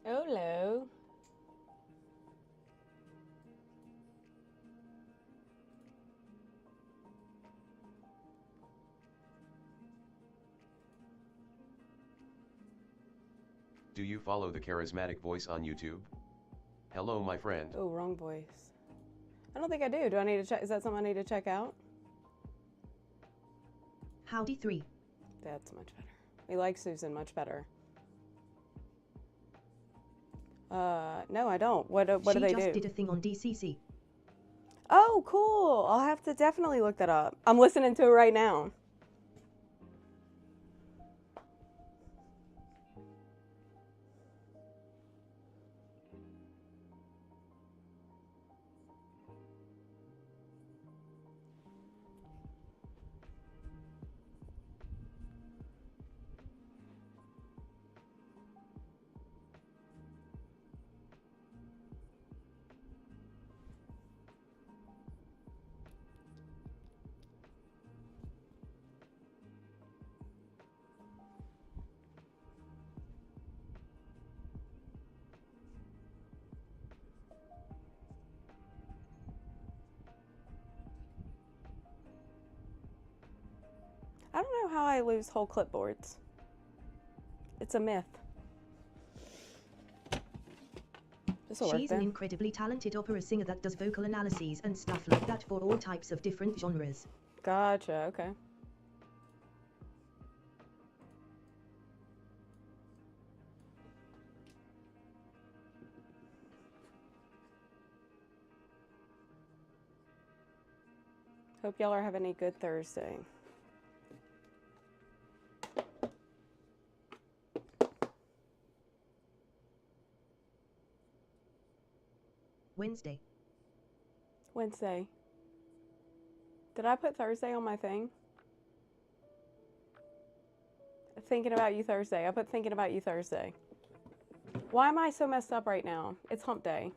Hello. Do you follow the charismatic voice on YouTube? Hello, my friend. Oh, wrong voice. I don't think I do. Do I need to check? Is that something I need to check out? Howdy 3. That's much better. We like Susan much better. No, I don't. What do they do? She just did a thing on DCC. Oh, cool. I'll have to definitely look that up. I'm listening to it right now. I don't know how I lose whole clipboards. It's a myth. This'll work She's an then. incredibly talented opera singer that does vocal analyses and stuff like that for all types of different genres. Gotcha, okay. Hope y'all are having a good Thursday. Wednesday. Wednesday. Did I put Thursday on my thing? Thinking about you Thursday. I put thinking about you Thursday. Why am I so messed up right now? It's hump day.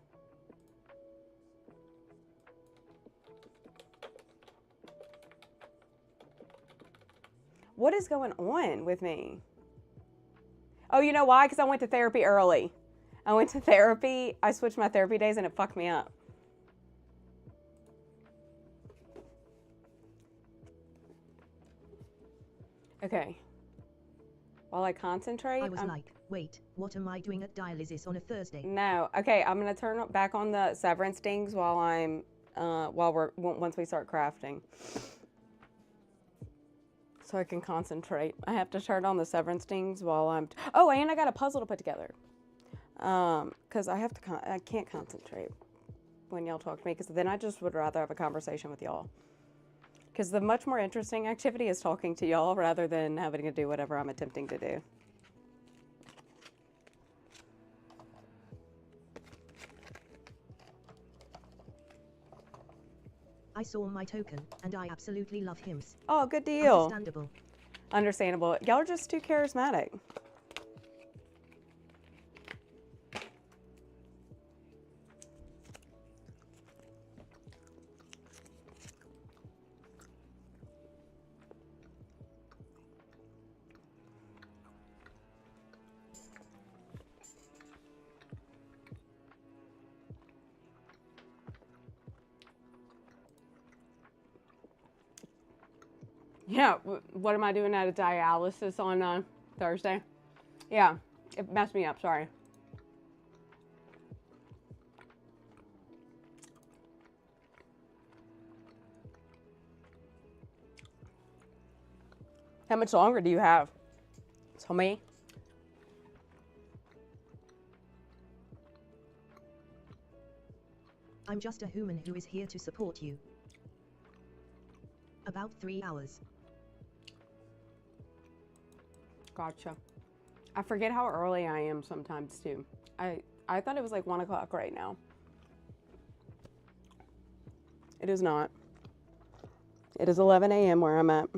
What is going on with me? Oh, you know why? Because I went to therapy early. I went to therapy. I switched my therapy days and it fucked me up. Okay. While I concentrate. I was like, wait, what am I doing at dialysis on a Thursday? No. Okay, I'm gonna turn back on the severance stings while I'm once we start crafting. So I can concentrate. I have to turn on the severance stings while I'm oh, and I got a puzzle to put together. Cuz I can't concentrate when y'all talk to me, cuz then I just would rather have a conversation with y'all. Cuz the much more interesting activity is talking to y'all rather than having to do whatever I'm attempting to do. I saw my token, and I absolutely love hymns. Oh, good deal. Understandable. Understandable. Y'all are just too charismatic. Yeah, what am I doing at a dialysis on Thursday? Yeah, it messed me up, sorry. How much longer do you have? Tell me. I'm just a human who is here to support you. About 3 hours. Gotcha. I forget how early I am sometimes too. I thought it was like 1 o'clock right now. It is not. It is 11 a.m. where I'm at.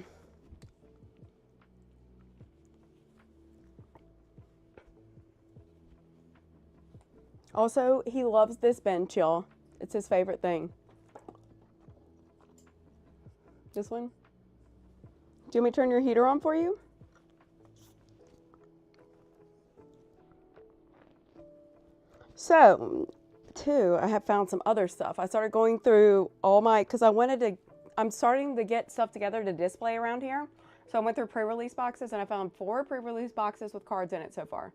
Also, he loves this bench, y'all. It's his favorite thing. This one? Do you want me to turn your heater on for you? So, too, I have found some other stuff. I started going through all my, because I'm starting to get stuff together to display around here. So I went through pre-release boxes and I found 4 pre-release boxes with cards in it so far.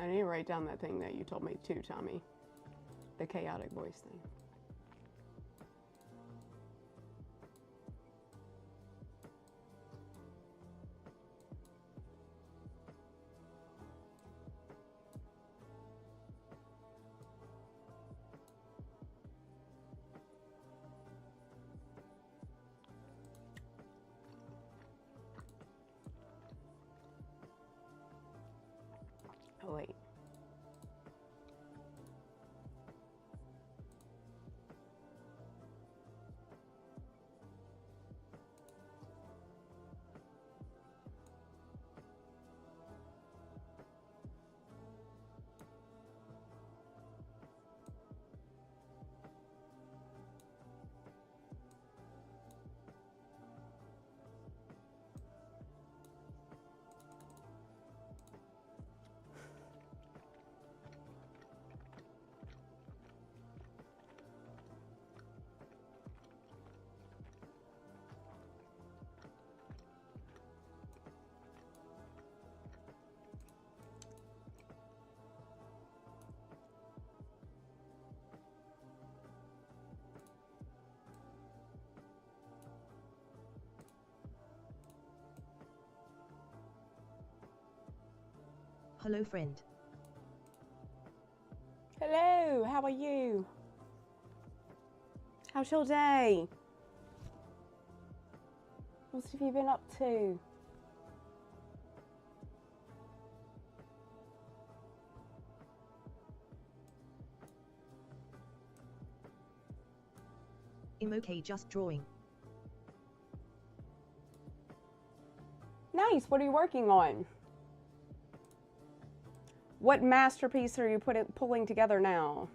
I need to write down that thing that you told me too, Tommy. The chaotic voice thing. Oh, wait. Hello, friend. Hello, how are you? How's your day? What have you been up to? I'm okay, just drawing. Nice, what are you working on? What masterpiece are you pulling together now?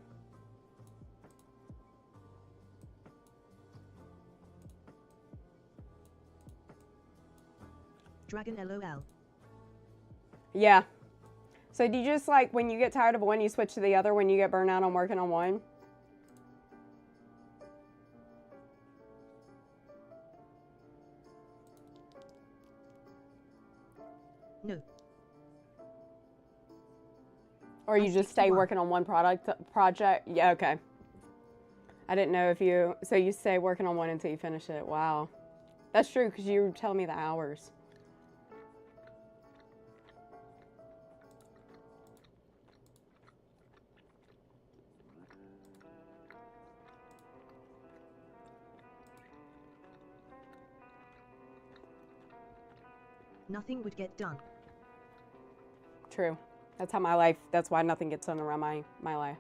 Dragon LOL. Yeah. So do you just like, when you get tired of one, you switch to the other when you get burnt out on working on one? No. Or you just stay 61. working on one project? Yeah, okay. I didn't know if you, so you stay working on one until you finish it. Wow. That's true, because you were telling me the hours. Nothing would get done. True. That's how my life, that's why nothing gets done around my life.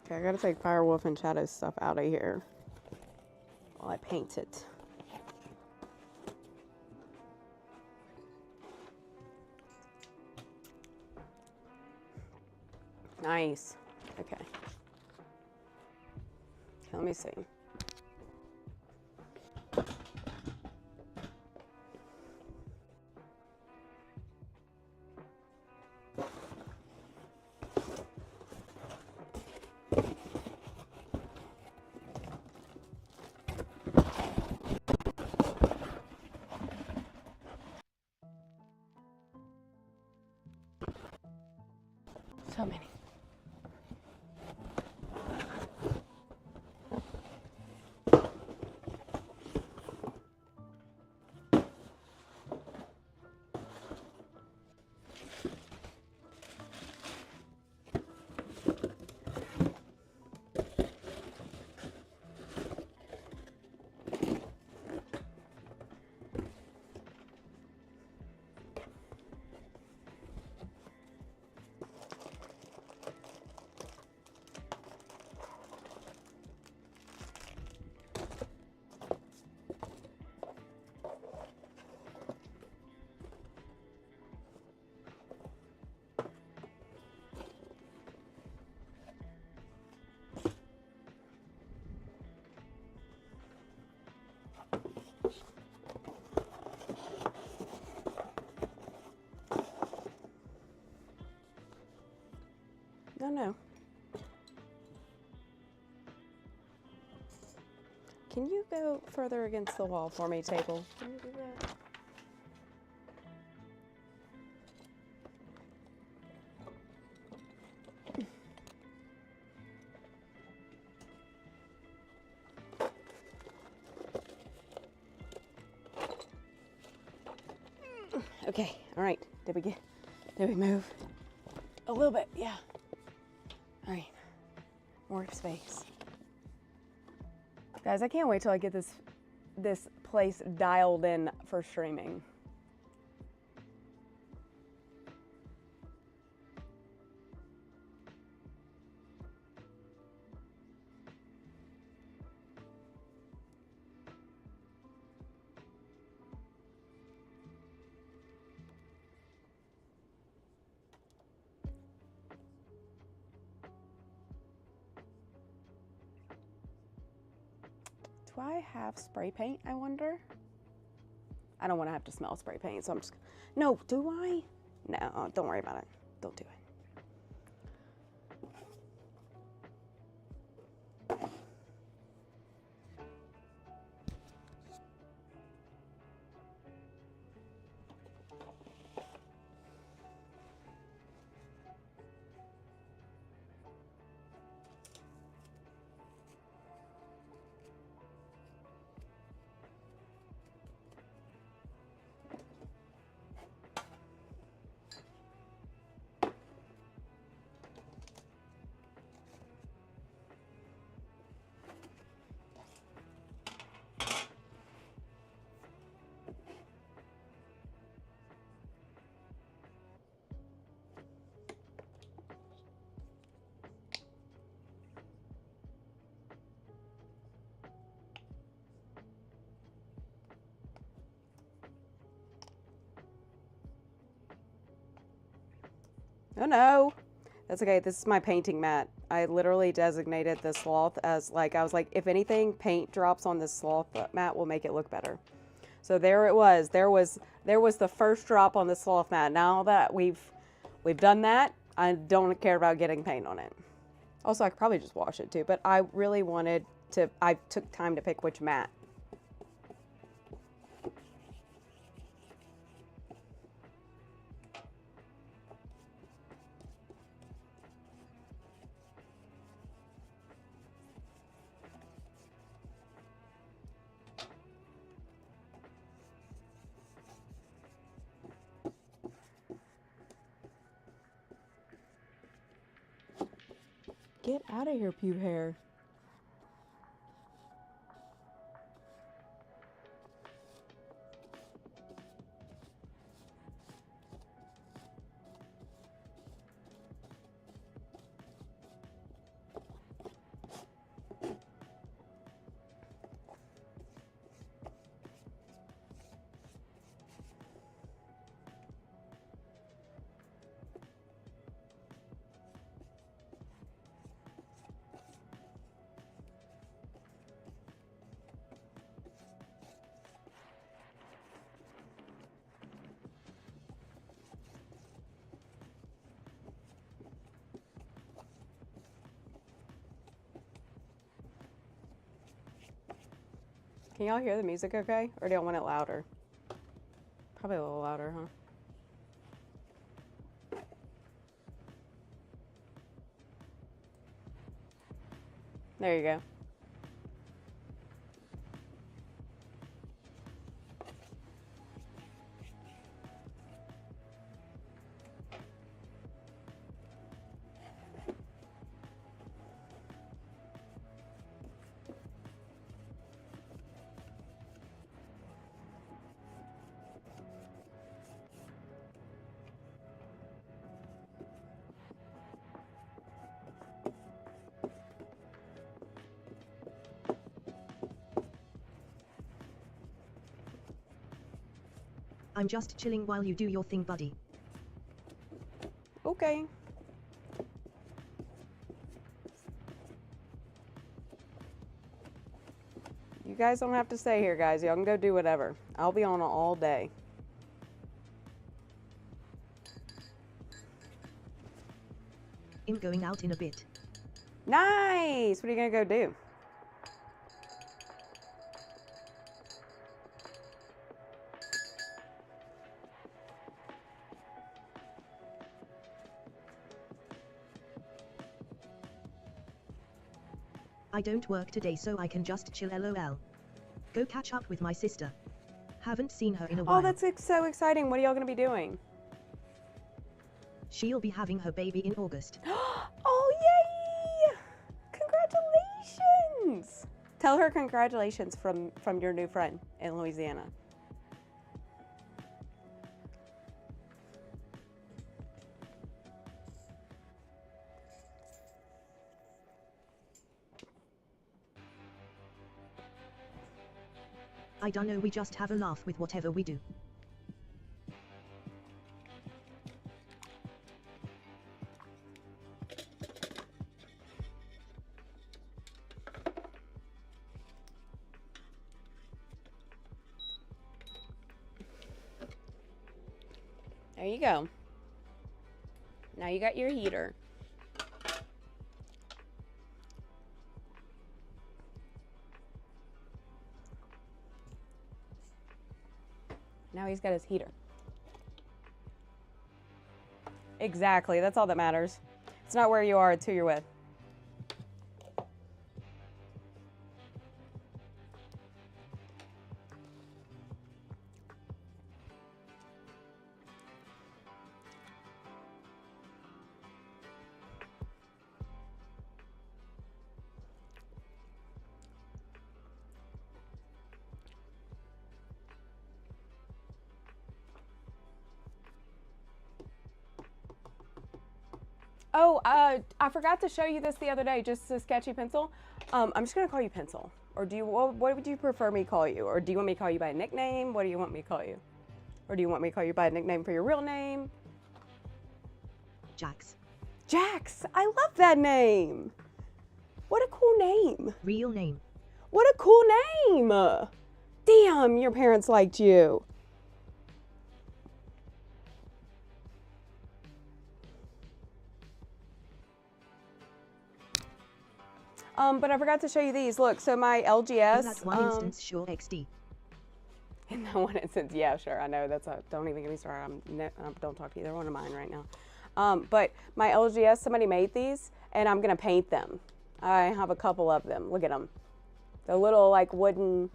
Okay, I gotta take Firewolf and Shadow stuff out of here while I paint it. Nice. Okay. Let me see. So many. No, no. Can you go further against the wall for me, table? Can you do that? Okay, all right. Did we move? A little bit, yeah. All right, more space. Guys, I can't wait till I get this place dialed in for streaming. Do I have spray paint, I wonder? I don't want to have to smell spray paint, so I'm just... No, do I? No, don't worry about it. Don't do it. Oh no, that's okay. This is my painting mat. I literally designated this sloth as like, I was like, if anything, paint drops on this sloth mat will make it look better. So there it was. There was the first drop on the sloth mat. Now that we've done that, I don't care about getting paint on it. Also, I could probably just wash it too, but I really wanted to, I took time to pick which mat. Get out of here, pube hair. Can y'all hear the music okay? Or do y'all want it louder? Probably a little louder, huh? There you go. I'm just chilling while you do your thing, buddy. Okay. You guys don't have to stay here, guys. Y'all can go do whatever. I'll be on all day. I'm going out in a bit. Nice! What are you gonna go do? I don't work today, so I can just chill, lol. Go catch up with my sister. Haven't seen her in a while. Oh, that's so exciting. What are y'all gonna be doing? She'll be having her baby in August. Oh, yay! Congratulations! Tell her congratulations from your new friend in Louisiana. I don't know, we just have a laugh with whatever we do. There you go. Now you got your heater. Now he's got his heater. Exactly. That's all that matters. It's not where you are, it's who you're with. Oh, I forgot to show you this the other day, just a sketchy pencil. I'm just gonna call you Pencil. Or do you, what would you prefer me call you? Or do you want me to call you by a nickname? What do you want me to call you? Or do you want me to call you by a nickname for your real name? Jax. Jax, I love that name. What a cool name. Real name. What a cool name. Damn, your parents liked you. But I forgot to show you these. Look, so my LGS. In that one instance, sure, XD. In that one instance, yeah, sure. I know that's don't even get me started. Don't talk to either one of mine right now. But my LGS, somebody made these, and I'm gonna paint them. I have a couple of them. Look at them. The little like wooden,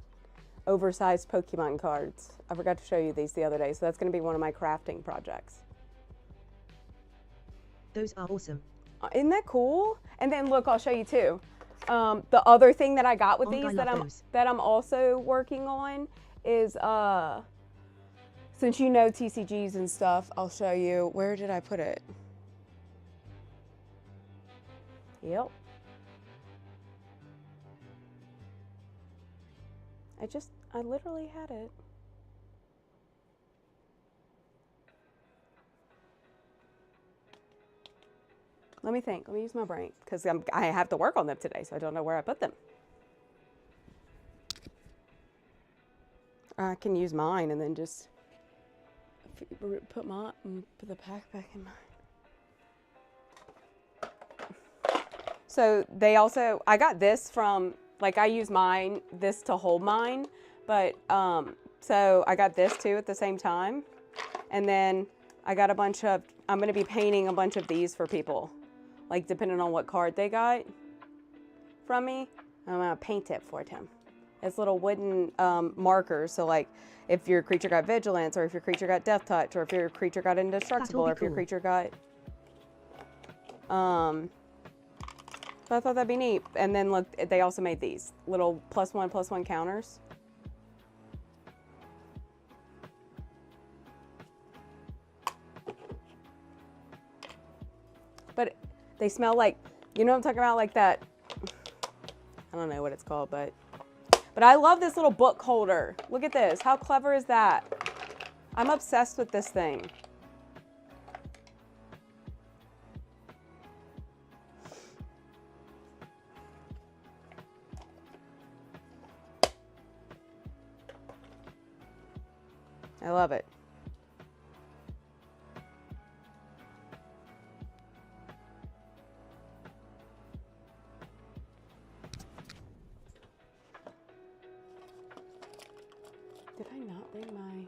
oversized Pokemon cards. I forgot to show you these the other day, so that's gonna be one of my crafting projects. Those are awesome. Isn't that cool? And then look, I'll show you too. The other thing that I got with these that I'm also working on is since you know TCGs and stuff, I'll show you. Where did I put it? Yep. I literally had it. Let me think. Let me use my brain because I have to work on them today, so I don't know where I put them. I can use mine and then just put the pack back in mine. So they also, I got this from Like I use this to hold mine, but so I got this too at the same time. And then I got I'm going to be painting a bunch of these for people. Like depending on what card they got from me, I'm going to paint it for them. It's little wooden markers. So like if your creature got vigilance, or if your creature got death touch, or if your creature got indestructible, or if your creature got so I thought that'd be neat. And then look, they also made these little +1/+1 counters. But they smell like, you know what I'm talking about? Like that, I don't know what it's called, but I love this little book holder. Look at this. How clever is that? I'm obsessed with this thing. I love it. Did I not bring my...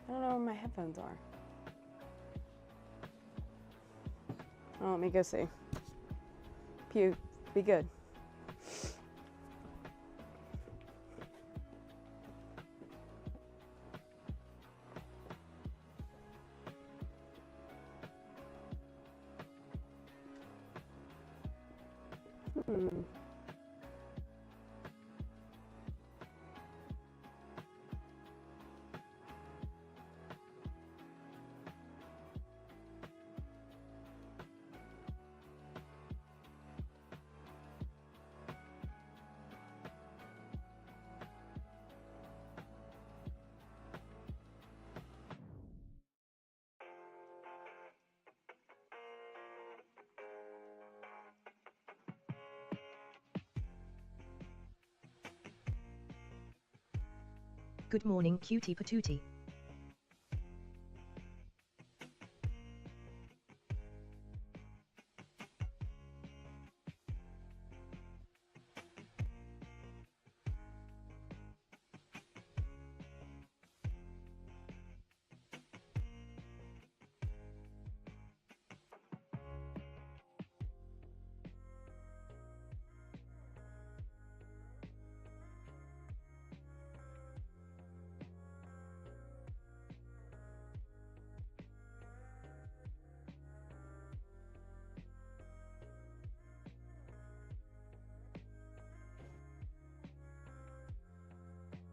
I don't know where my headphones are. Oh, let me go see. Pew, be good. Good morning, cutie patootie.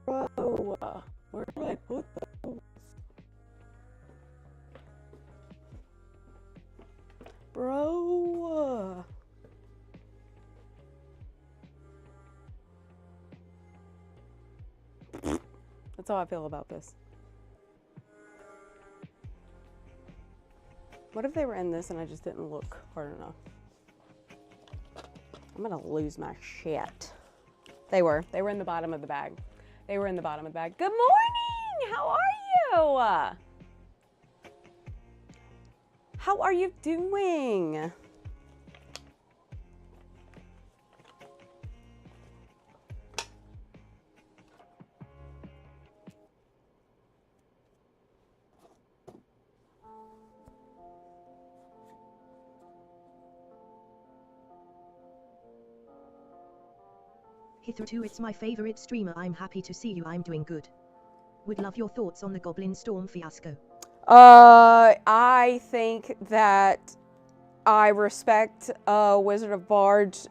Bro, where did I put those? Bro. That's how I feel about this. What if they were in this and I just didn't look hard enough? I'm gonna lose my shit. They were in the bottom of the bag. They were in the bottom of the bag. Good morning! How are you? How are you doing? Hitherto it's my favorite streamer. I'm happy to see you. I'm doing good. Would love your thoughts on the Goblin Storm fiasco. I think that I respect Wizard of Barge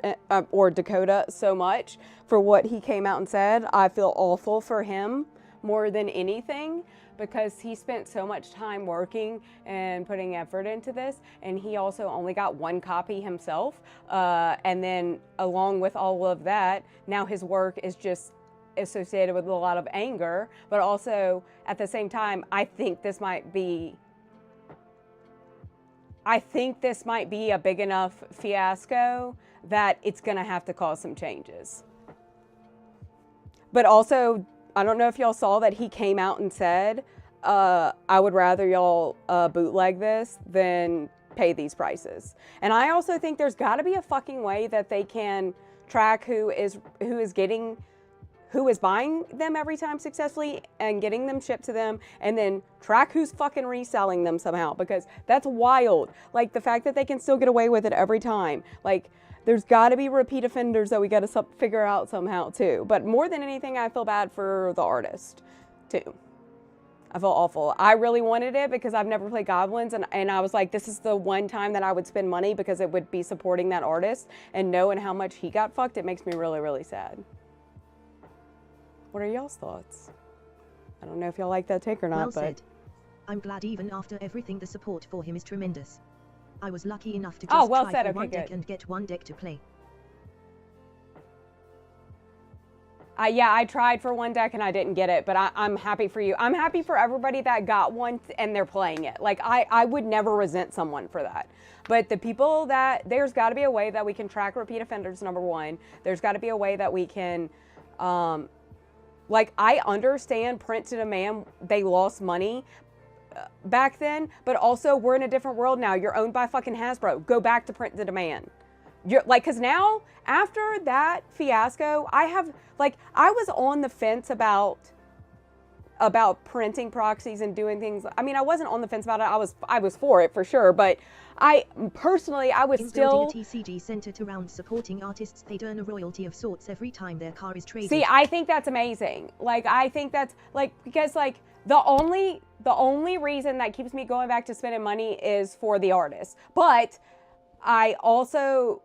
or Dakota so much for what he came out and said. I feel awful for him more than anything because he spent so much time working and putting effort into this, and he also only got one copy himself. And then along with all of that, now his work is just associated with a lot of anger, but also at the same time, I think this might be a big enough fiasco that it's going to have to cause some changes. But also, I don't know if y'all saw that he came out and said, I would rather y'all bootleg this than pay these prices. And I also think there's got to be a fucking way that they can track who is buying them every time successfully and getting them shipped to them, and then track who's fucking reselling them somehow, because that's wild. Like, the fact that they can still get away with it every time. Like, there's got to be repeat offenders that we got to figure out somehow too. But more than anything, I feel bad for the artist too. I feel awful. I really wanted it because I've never played Goblins, and I was like, this is the one time that I would spend money because it would be supporting that artist, and knowing how much he got fucked, it makes me really, really sad. What are y'all's thoughts? I don't know if y'all like that take or not, Well but... said. I'm glad even after everything the support for him is tremendous. I was lucky enough to just try for one deck and get one deck to play. Yeah, I tried for one deck and I didn't get it, but I'm happy for you. I'm happy for everybody that got one and they're playing it. Like, I would never resent someone for that. But the people that, there's got to be a way that we can track repeat offenders, number one. There's got to be a way that we can, like, I understand print to demand, they lost money back then, but also we're in a different world now. You're owned by fucking Hasbro. Go back to print to demand. You're like, because now after that fiasco, I was on the fence about printing proxies and doing things. I mean, I wasn't on the fence about it. I was for it for sure, but I personally, I was In still building a TCG centered around supporting artists, they'd earn a royalty of sorts every time their car is traded. See, I think that's amazing. Like, I think that's like, because like the only reason that keeps me going back to spending money is for the artist. But I also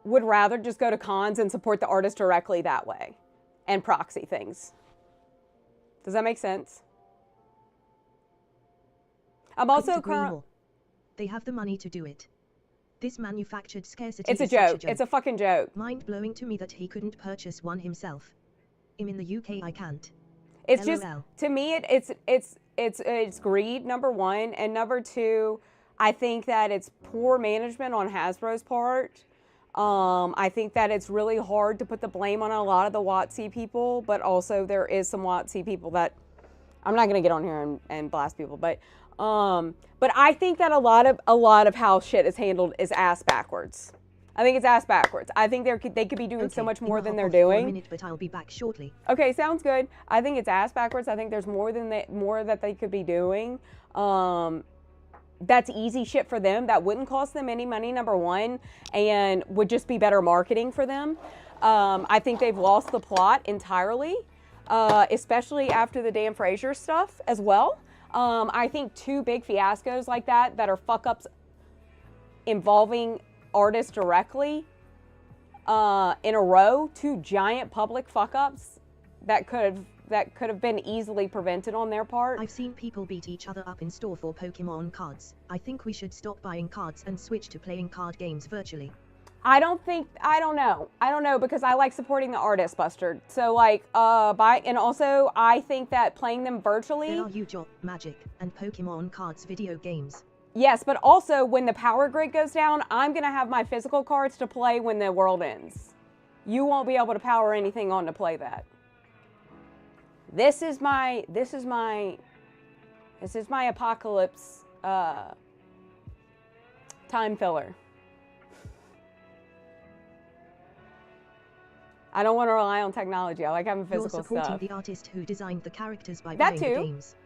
would rather just go to cons and support the artist directly that way and proxy things. Does that make sense? I'm also currently... They have the money to do it. This manufactured scarcity It's a is such joke. It's a fucking joke. Mind-blowing to me that he couldn't purchase one himself. I'm in the UK, I can't. It's LOL. just, to me, it's greed, number one, and number two, I think that it's poor management on Hasbro's part. I think that it's really hard to put the blame on a lot of the WotC people, but also there is some WotC people that, I'm not going to get on here and blast people, but I think that a lot of how shit is handled is ass backwards. I think it's ass backwards. I think they could be doing so much more than they're doing. Minute, but I'll be back shortly. Okay, sounds good. I think it's ass backwards. I think there's more that they could be doing. That's easy shit for them. That wouldn't cost them any money, number one, and would just be better marketing for them. I think they've lost the plot entirely, especially after the Dan Frazier stuff as well. I think two big fiascos like that are fuck-ups involving artists directly in a row, two giant public fuck-ups that could have been easily prevented on their part. I've seen people beat each other up in store for Pokemon cards. I think we should stop buying cards and switch to playing card games virtually. I don't know, because I like supporting the artist, Bustard. So like, and also I think that playing them virtually. There are Yu-Gi-Oh, Magic, and Pokemon cards video games. Yes, but also when the power grid goes down, I'm gonna have my physical cards to play when the world ends. You won't be able to power anything on to play that. This is my apocalypse time filler. I don't want to rely on technology. I like having physical stuff. You're supporting the artist who designed the characters by that buying too. the games.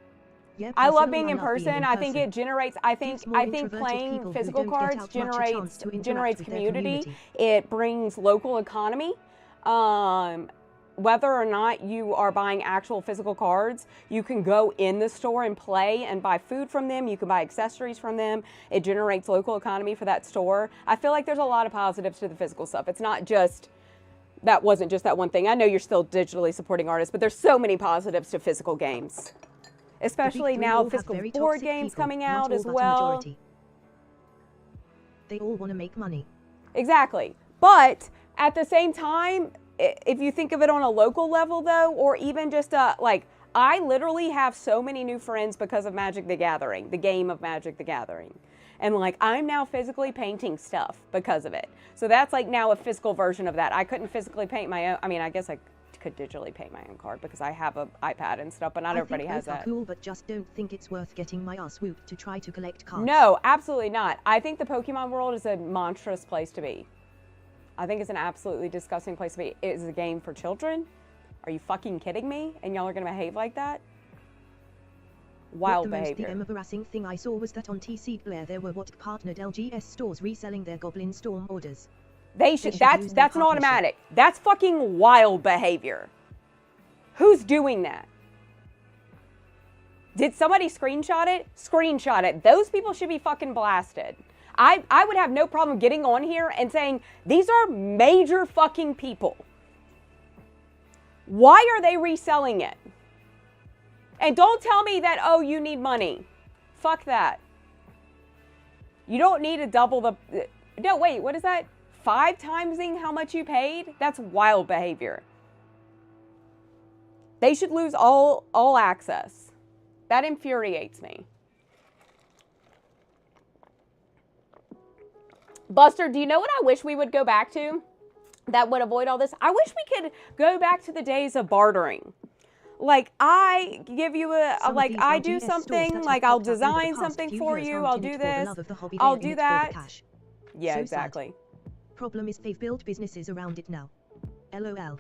Yep, I love being in person. I think it generates. I think playing physical cards generates community. It brings local economy. Whether or not you are buying actual physical cards, you can go in the store and play and buy food from them. You can buy accessories from them. It generates local economy for that store. I feel like there's a lot of positives to the physical stuff. It's not just, that wasn't just that one thing. I know you're still digitally supporting artists, but there's so many positives to physical games. Especially now physical board games coming out as well. They all want to make money. Exactly. But at the same time, if you think of it on a local level though, or even just like, I literally have so many new friends because of Magic the Gathering, the game of Magic the Gathering. And like, I'm now physically painting stuff because of it. So that's like now a physical version of that. I couldn't physically paint my own. I mean, I guess I could digitally paint my own card because I have an iPad and stuff, but not everybody has that. I think both are cool, but just don't think it's worth getting my ass whooped to try to collect cards. No, absolutely not. I think the Pokemon world is a monstrous place to be. I think it's an absolutely disgusting place to be. It is a game for children. Are you fucking kidding me? And y'all are gonna behave like that? Wild behavior. The most embarrassing thing I saw was that on TC Blair there were partnered LGS stores reselling their Goblin Storm orders. They should that's an automatic. That's fucking wild behavior. Who's doing that? Did somebody screenshot it? Screenshot it. Those people should be fucking blasted. I would have no problem getting on here and saying, these are major fucking people. Why are they reselling it? And don't tell me that, oh, you need money. Fuck that. You don't need to double the... No, wait, what is that? 5 timesing how much you paid? That's wild behavior. They should lose all access. That infuriates me. Buster, do you know what I wish we would go back to that would avoid all this? I wish we could go back to the days of bartering. Like, I give you like, I do something, like, I'll design something for you, I'll do this, I'll do that. Yeah, exactly. Problem is they've built businesses around it now. LOL.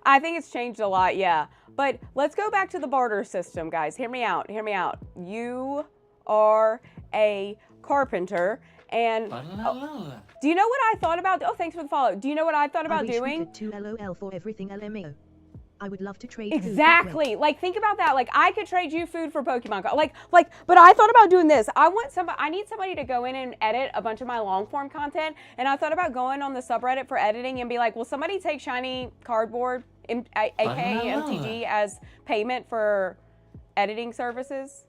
I think it's changed a lot, yeah. But let's go back to the barter system, guys. Hear me out, hear me out. You are a carpenter, and do you know what I thought about? Oh, thanks for the follow. Do you know what I thought about doing? I wish we could LOL for everything LMAO. I would love to trade exactly. Like, think about that. Like, I could trade you food for Pokemon. But I thought about doing this. I need somebody to go in and edit a bunch of my long form content. And I thought about going on the subreddit for editing and be like, will somebody take shiny cardboard, aka MTG, as payment for editing services?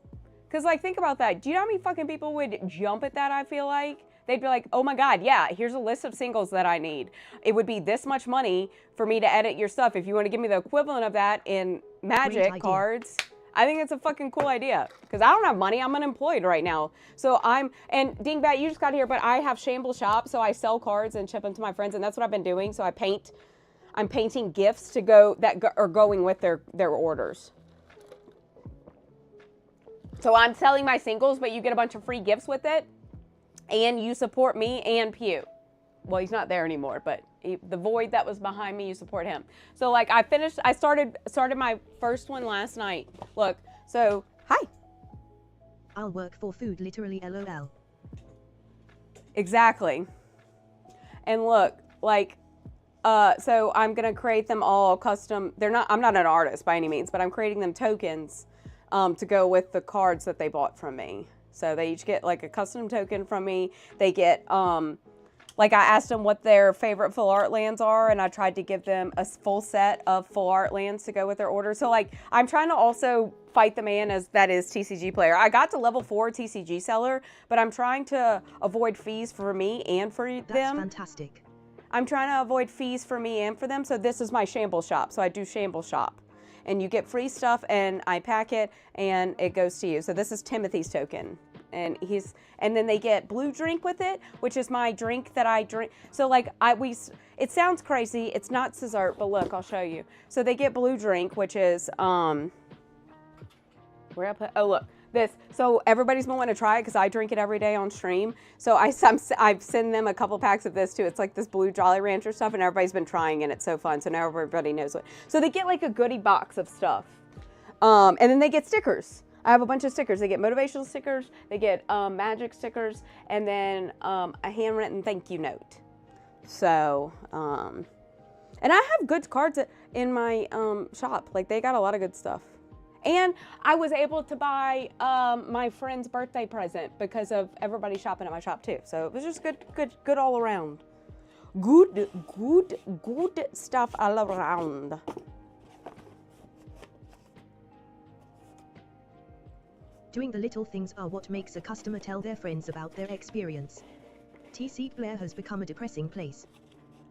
Because, like, think about that. Do you know how many fucking people would jump at that, I feel like? They'd be like, oh my God, yeah, here's a list of singles that I need. It would be this much money for me to edit your stuff. If you want to give me the equivalent of that in Magic cards, I think it's a fucking cool idea. Because I don't have money, I'm unemployed right now. So and Dingbat, you just got here, but I have Shambles Shop, so I sell cards and ship them to my friends, and that's what I've been doing. So I'm painting gifts to go, that are going with their orders. So I'm selling my singles, but you get a bunch of free gifts with it. And you support me and Pew. Well, he's not there anymore, but the void that was behind me, you support him. So, like, I started my first one last night. Look, so, hi. I'll work for food, literally, LOL. Exactly. And look, like, so I'm gonna create them all custom. I'm not an artist by any means, but I'm creating them tokens to go with the cards that they bought from me. So they each get like a custom token from me. They get, like I asked them what their favorite full art lands are, and I tried to give them a full set of full art lands to go with their order. So like, I'm trying to also fight the man that is TCG player. I got to level 4 TCG seller, but I'm trying to avoid fees for me and for them. That's fantastic. I'm trying to avoid fees for me and for them. So this is my Shambles Shop. So I do Shambles Shop. And you get free stuff, and I pack it, and it goes to you. So this is Timothy's token, and then they get blue drink with it, which is my drink that I drink. So like it sounds crazy. It's not dessert, but look, I'll show you. So they get blue drink, which is where I put. Oh look, this. So everybody's been wanting to try it because I drink it every day on stream. So I send them a couple packs of this too. It's like this blue Jolly Rancher stuff, and everybody's been trying it. It's so fun. So now everybody knows what. So they get like a goodie box of stuff, and then they get stickers. I have a bunch of stickers. They get motivational stickers, they get magic stickers, and then a handwritten thank you note. So, and I have good cards in my shop. Like, they got a lot of good stuff. And I was able to buy my friend's birthday present because of everybody shopping at my shop too. So it was just good all around. Good stuff all around. Doing the little things are what makes a customer tell their friends about their experience. TC Blair has become a depressing place.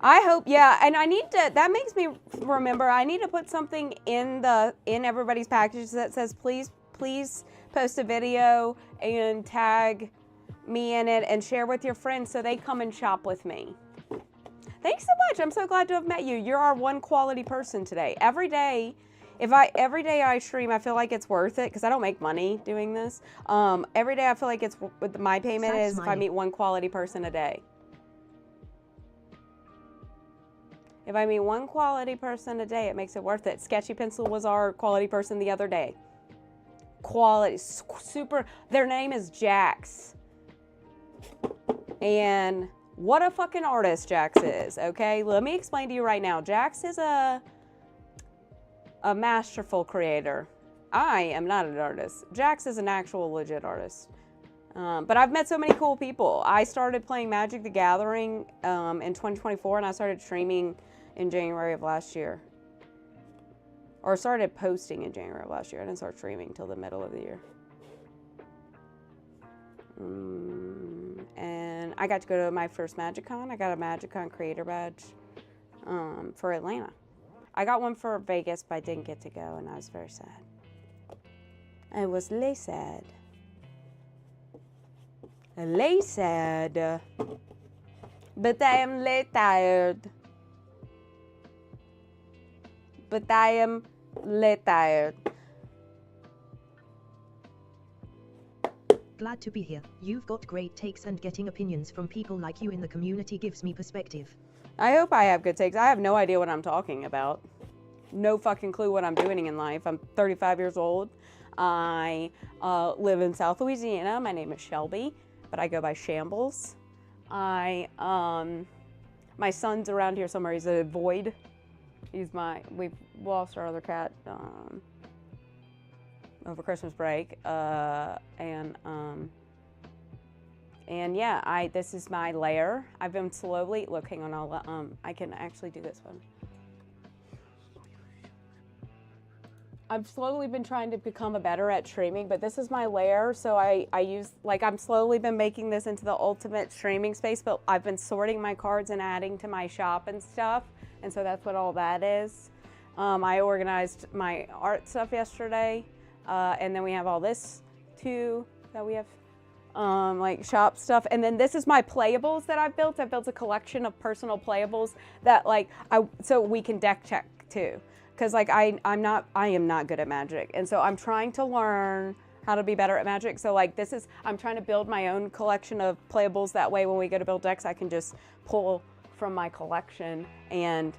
I hope, yeah, and I need to, that makes me remember, I need to put something in everybody's packages that says, please post a video and tag me in it and share with your friends so they come and shop with me. Thanks so much. I'm so glad to have met you. You're our one quality person today. Every day I stream, I feel like it's worth it because I don't make money doing this. Every day I feel like it's, my payment is if I meet one quality person a day. If I meet one quality person a day, it makes it worth it. Sketchy Pencil was our quality person the other day. Quality, super, their name is Jax. And what a fucking artist Jax is, okay? Let me explain to you right now. Jax is a masterful creator. I am not an artist. Jax is an actual legit artist. But I've met so many cool people. I started playing Magic the Gathering in 2024, and I started streaming in January of last year. Or started posting in January of last year. I didn't start streaming until the middle of the year. And I got to go to my first MagicCon. I got a MagicCon creator badge for Atlanta. I got one for Vegas, but I didn't get to go, and I was very sad. I was lay sad. Lay sad. But I am lay tired. But I am lay tired. Glad to be here. You've got great takes, and getting opinions from people like you in the community gives me perspective. I hope I have good takes. I have no idea what I'm talking about. No fucking clue what I'm doing in life. I'm 35 years old. I live in South Louisiana. My name is Shelby, but I go by Shambles. My son's around here somewhere. He's a Void. We've lost our other cat over Christmas break. And yeah, this is my lair. I've been slowly, look, hang on, I can actually do this one. I've slowly been trying to become better at streaming, but this is my lair, so I use, like, I'm slowly been making this into the ultimate streaming space, but I've been sorting my cards and adding to my shop and stuff, and so that's what all that is. I organized my art stuff yesterday, and then we have all this too that we have, like shop stuff, and then this is my playables that I've built. I've built a collection of personal playables that, like, so we can deck check too. Because, like, I am not good at Magic, and so I'm trying to learn how to be better at Magic. So, like, I'm trying to build my own collection of playables. That way, when we go to build decks, I can just pull from my collection and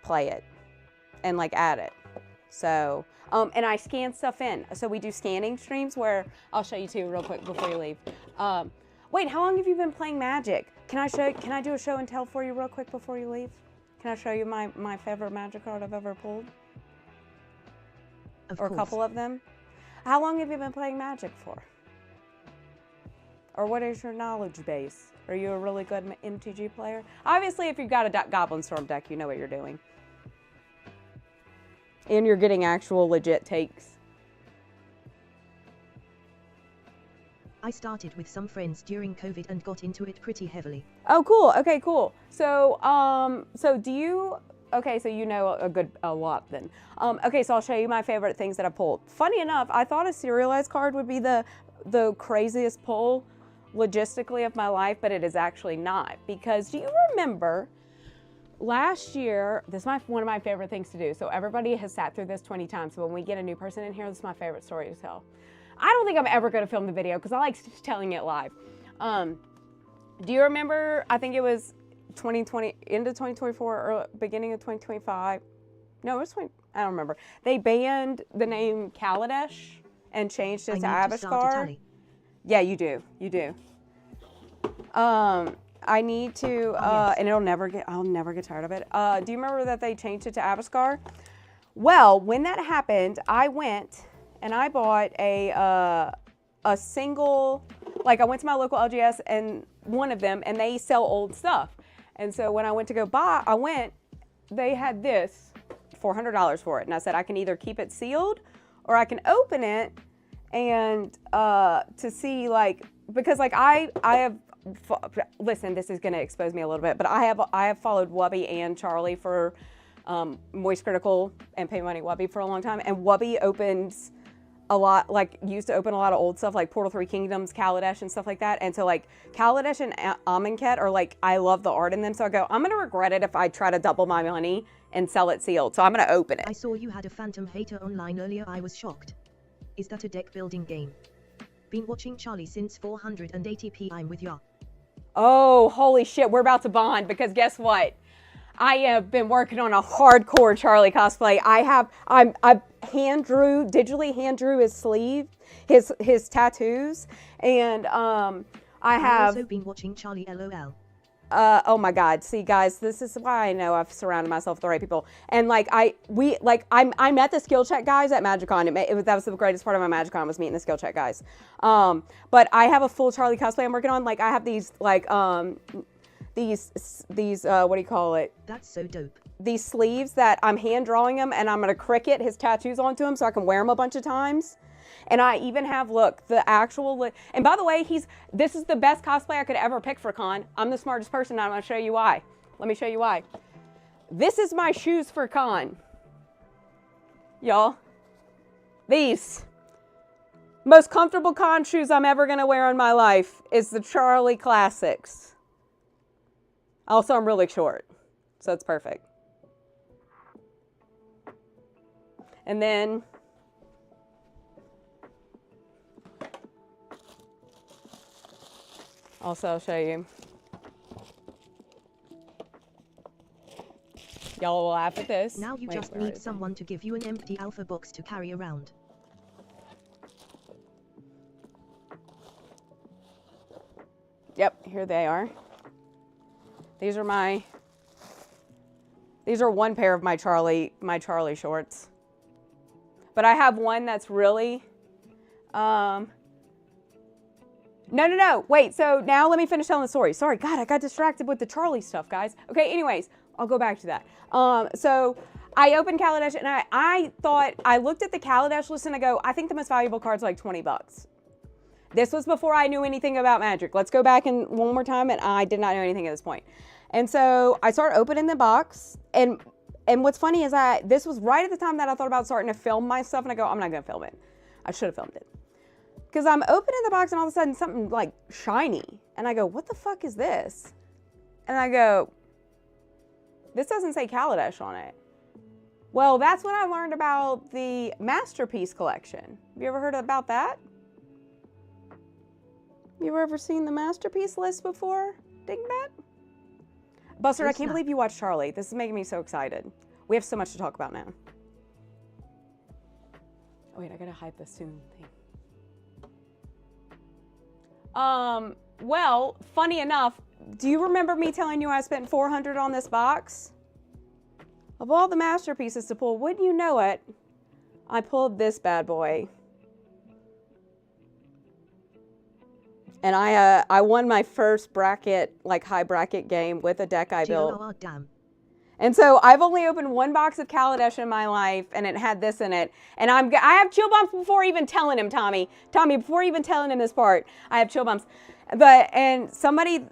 play it and, like, add it. So, and I scan stuff in. So we do scanning streams where I'll show you too real quick before you leave. Wait, how long have you been playing Magic? Can I do a show and tell for you real quick before you leave? Can I show you my favorite Magic card I've ever pulled? Of or course. A couple of them? How long have you been playing Magic for? Or what is your knowledge base? Are you a really good MTG player? Obviously, if you've got a Goblin Storm deck, you know what you're doing. And you're getting actual legit takes. I started with some friends during COVID and got into it pretty heavily. Oh, cool. Okay, cool. So, okay, so you know a lot then. Okay, so I'll show you my favorite things that I pulled. Funny enough, I thought a serialized card would be the craziest pull logistically of my life, but it is actually not. Because do you remember last year, this is one of my favorite things to do. So everybody has sat through this 20 times. So when we get a new person in here, this is my favorite story to tell. I don't think I'm ever going to film the video because I like telling it live. Do you remember, I think it was 2020, end of 2024 or beginning of 2025? No, it was I don't remember. They banned the name Kaladesh and changed it to Avascar. Yeah, you do. You do. I need to, yes. And I'll never get tired of it. Do you remember that they changed it to Avascar? Well, when that happened, I went and I bought a single, like I went to my local LGS and one of them, and they sell old stuff. And so when I went to go buy, they had this, $400 for it. And I said, I can either keep it sealed or I can open it and to see, like, because like I have listen, this is going to expose me a little bit, but I have followed Wubby and Charlie for Moist Critical and Pay Money Wubby for a long time, and Wubby opens a lot, like used to open a lot of old stuff like Portal 3 Kingdoms, Kaladesh and stuff like that. And so like Kaladesh and Amonkhet are like, I love the art in them. So I go, I'm going to regret it if I try to double my money and sell it sealed. So I'm going to open it. I saw you had a Phantom Hater online earlier. I was shocked. Is that a deck building game? Been watching Charlie since 480p. I'm with ya. Oh, holy shit. We're about to bond because guess what? I have been working on a hardcore Charlie cosplay. I digitally hand drew his sleeve, his tattoos, and I've also been watching Charlie LOL. Oh my God! See, guys, this is why I know I've surrounded myself with the right people. And like I met the skill check guys at MagicCon. That was the greatest part of my MagicCon was meeting the skill check guys. But I have a full Charlie cosplay I'm working on. Like I have these like these what do you call it? That's so dope. These sleeves that I'm hand drawing them, and I'm gonna Cricut his tattoos onto them so I can wear them a bunch of times. And I even have, look, the actual, and by the way, this is the best cosplay I could ever pick for con. I'm the smartest person, and I'm gonna show you why. Let me show you why. This is my shoes for con. Y'all. These. Most comfortable con shoes I'm ever gonna wear in my life is the Charlie Classics. Also, I'm really short, so it's perfect. And then, also, I'll show you. Y'all will laugh at this. Now you just need someone to give you an empty alpha box to carry around. Yep, here they are. These are one pair of my Charlie shorts. But I have one that's really, no. Wait, so now let me finish telling the story. Sorry, God, I got distracted with the Charlie stuff, guys. Okay, anyways, I'll go back to that. So I opened Kaladesh, and I thought, I looked at the Kaladesh list, and I go, I think the most valuable card's like 20 bucks. This was before I knew anything about Magic. Let's go back and one more time, and I did not know anything at this point. And so I started opening the box, and what's funny is this was right at the time that I thought about starting to film my stuff, and I go, I'm not gonna film it. I should have filmed it. Because I'm opening the box, and all of a sudden something like shiny, and I go, what the fuck is this? And I go, this doesn't say Kaladesh on it. Well, that's when I learned about the Masterpiece collection. Have you ever heard about that? You ever seen the Masterpiece list before, Dingbat? Buster, I can't believe you watched Charlie. This is making me so excited. We have so much to talk about now. Oh, wait, I gotta hide the soon thing. Well, funny enough, do you remember me telling you I spent $400 on this box? Of all the masterpieces to pull, wouldn't you know it, I pulled this bad boy. And I won my first bracket, like high bracket game with a deck I built. Oh, damn. And so I've only opened one box of Kaladesh in my life, and it had this in it. And I have chill bumps before even telling him, Tommy, before even telling him this part, I have chill bumps. And somebody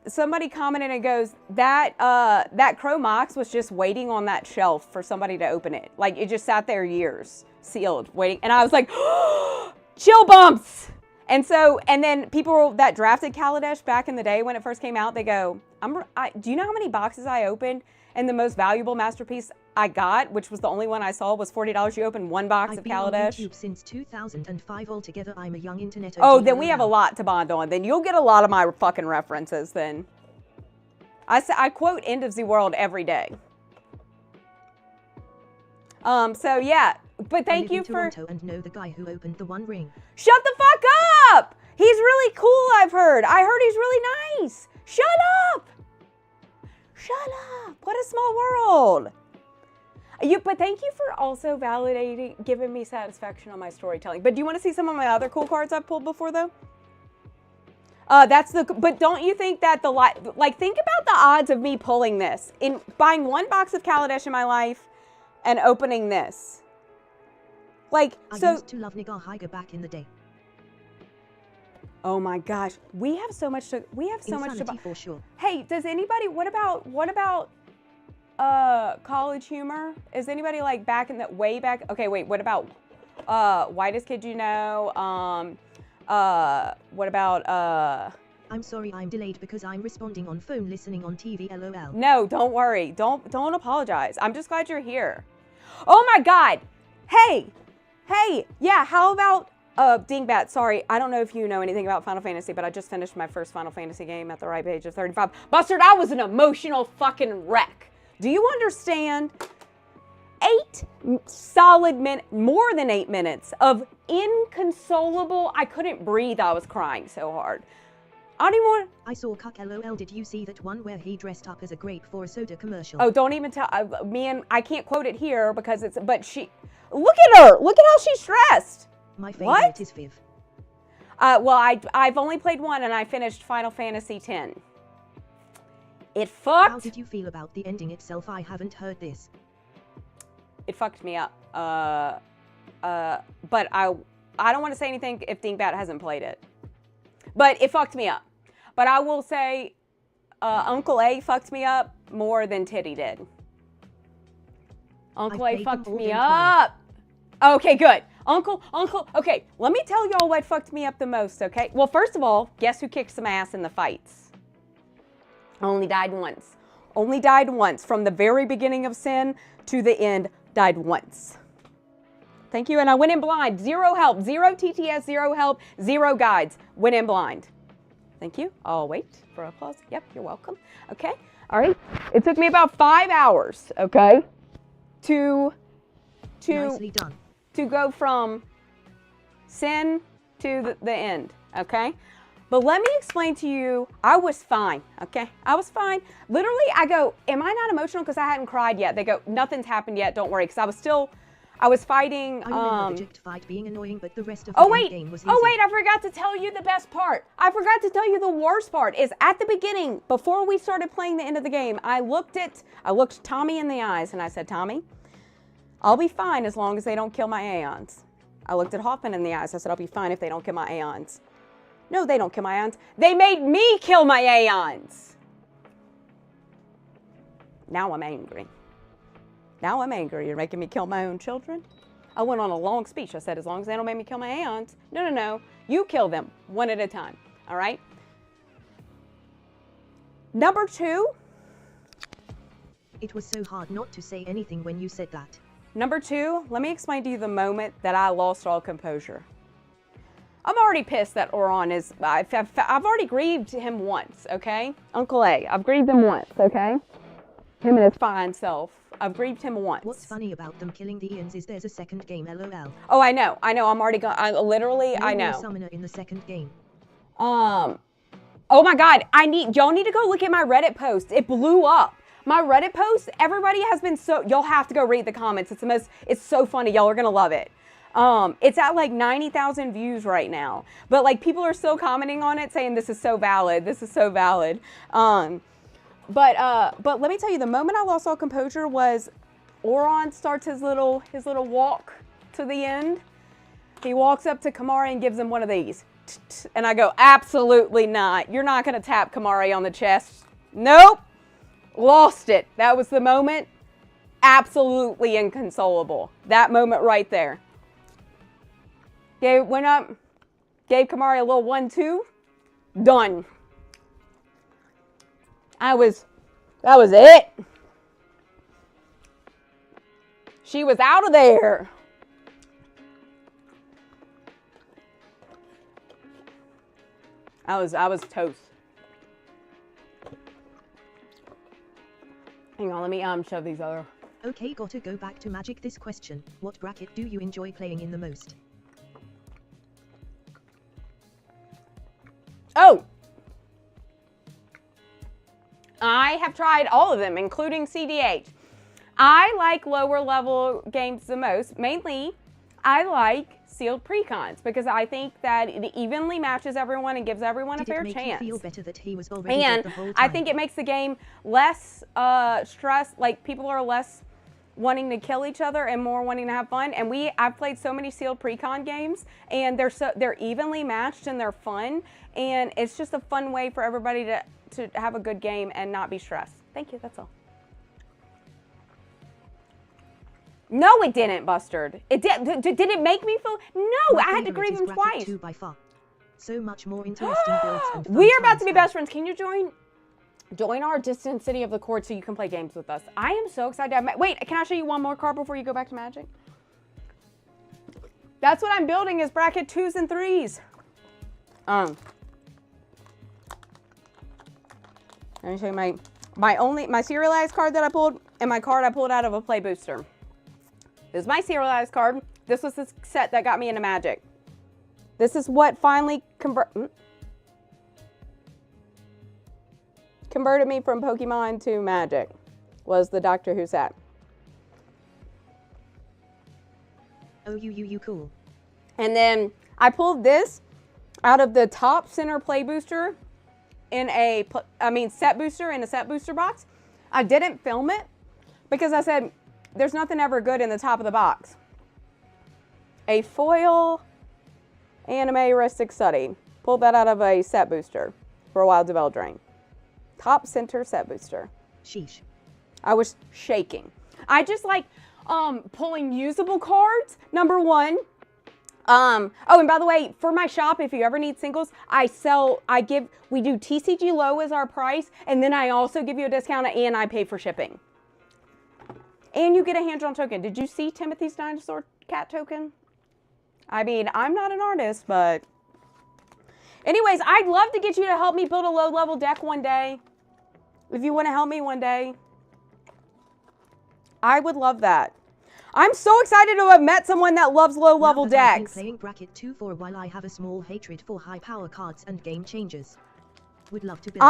commented and goes, that Crow Mox was just waiting on that shelf for somebody to open it. Like it just sat there years, sealed, waiting. And I was like, chill bumps. And so, and then people that drafted Kaladesh back in the day when it first came out, they go, do you know how many boxes I opened? And the most valuable masterpiece I got, which was the only one I saw, was $40. You opened one box of Kaladesh. I've been on YouTube since 2005 altogether. I'm a young internet. Oh, then we have a lot to bond on. Then you'll get a lot of my fucking references then. I quote End of the World every day. So yeah. But thank you for. And know the guy who opened the One Ring. Shut the fuck up! He's really cool. I've heard. I heard he's really nice. Shut up! Shut up! What a small world. But thank you for also giving me satisfaction on my storytelling. But do you want to see some of my other cool cards I've pulled before though? But don't you think that think about the odds of me pulling this in buying one box of Kaladesh in my life and opening this. I used to love Nigga Higa back in the day. Oh my gosh, we have so much to. Insanity for sure. Hey, does anybody? What about college humor? Is anybody like back in the way back? Okay, wait. What about whitest kid you know? What about I'm sorry I'm delayed because I'm responding on phone, listening on TV, LOL. No, don't worry. Don't apologize. I'm just glad you're here. Oh my God. Hey, yeah, how about Dingbat, sorry, I don't know if you know anything about Final Fantasy, but I just finished my first Final Fantasy game at the ripe age of 35. Bustard, I was an emotional fucking wreck. Do you understand? 8 solid minutes, more than 8 minutes of inconsolable, I couldn't breathe, I was crying so hard. I don't even want. I saw Cuck LOL. Did you see that one where he dressed up as a grape for a soda commercial? Oh, don't even tell me, and I can't quote it here because it's. But she, look at her. Look at how she's dressed. My favorite is Viv. Well, I've only played one, and I finished Final Fantasy X. It fucked. How did you feel about the ending itself? I haven't heard this. It fucked me up. But I don't want to say anything if Dingbat hasn't played it. But it fucked me up. But I will say, Uncle A fucked me up more than Titty did. Uncle A fucked me up. Okay, good. Uncle, okay, let me tell y'all what fucked me up the most, okay? Well, first of all, guess who kicked some ass in the fights? Only died once. Only died once. From the very beginning of Sin to the end, died once. Thank you, and I went in blind. 0 help, 0 TTS, 0 help, 0 guides. Went in blind. Thank you. I'll wait for applause. Yep, you're welcome. Okay, all right. It took me about 5 hours, okay, Nicely done. to go from Sin to the end, okay? But let me explain to you, I was fine, okay? I was fine. Literally, I go, am I not emotional because I hadn't cried yet? They go, nothing's happened yet, don't worry, because I was fighting. I remember the Jict fight being annoying, but the rest of the game was easy. Oh wait, I forgot to tell you the best part. I forgot to tell you the worst part is at the beginning, before we started playing the end of the game, I looked Tommy in the eyes and I said, Tommy, I'll be fine as long as they don't kill my Aeons. I looked at Hoffman in the eyes. I said, I'll be fine if they don't kill my Aeons. No, they don't kill my Aeons. They made me kill my Aeons. Now I'm angry. Now I'm angry. You're making me kill my own children? I went on a long speech. I said, as long as they don't make me kill my Aeons. No. You kill them one at a time. All right? Number 2. It was so hard not to say anything when you said that. Number 2, let me explain to you the moment that I lost all composure. I'm already pissed that Oron is, I've already grieved him once, okay? Uncle A, I've grieved him once, okay? Him and his fine self. I've grieved him once. What's funny about them killing the Ians is there's a second game, LOL. Oh, I know, I'm already going, I know. No summoner in the second game. Oh my God, y'all need to go look at my Reddit post. It blew up. My Reddit post, everybody has been y'all have to go read the comments. It's so funny. Y'all are gonna love it. It's at like 90,000 views right now. But like people are still commenting on it saying this is so valid. This is so valid. But let me tell you, the moment I lost all composure was Oron starts his little walk to the end. He walks up to Kamari and gives him one of these. And I go, absolutely not. You're not gonna tap Kamari on the chest. Nope. Lost it. That was the moment. Absolutely inconsolable. That moment right there. Went up, gave Kamari a little 1-2. Done. That was it. She was out of there. I was toast. Hang on, let me shove these other. Okay, gotta go back to Magic this question. What bracket do you enjoy playing in the most? Oh! I have tried all of them, including CDH. I like lower level games the most. Mainly, I like sealed precons because I think that it evenly matches everyone and gives everyone a fair chance. Did it make you feel better that he was already dead the whole time? I think it makes the game less stress. Like people are less wanting to kill each other and more wanting to have fun. And I've played so many sealed pre-con games, and they're evenly matched and they're fun, and it's just a fun way for everybody to have a good game and not be stressed. Thank you, that's all. No, it didn't, Bustard. It did it make me feel? No, I had to grieve him twice. 2 by far. So much more interesting builds and fun We are about to be times. best friends. Can you join our distant city of the court so you can play games with us? I am so excited. Wait, can I show you one more card before you go back to Magic? That's what I'm building is bracket 2s and 3s. Let me show you my serialized card that I pulled and my card I pulled out of a play booster. This is my serialized card. This was the set that got me into Magic. This is what finally converted me from Pokemon to Magic, was the Doctor Who set. Oh, you cool. And then I pulled this out of the top center play booster in set booster in a set booster box. I didn't film it because I said, there's nothing ever good in the top of the box. A foil anime Rustic Study. Pulled that out of a set booster for a Wild Drain. Top center set booster. Sheesh. I was shaking. I just like pulling usable cards, number one. Oh, and by the way, for my shop, if you ever need singles, we do TCG low as our price, and then I also give you a discount and I pay for shipping. And you get a hand-drawn token. Did you see Timothy's dinosaur cat token? I mean, I'm not an artist, but anyways, I'd love to get you to help me build a low-level deck one day. If you want to help me one day, I would love that. I'm so excited to have met someone that loves low-level decks. I've been playing bracket 2 for a while. I have a small hatred for high-power cards and game changers. Would love to build.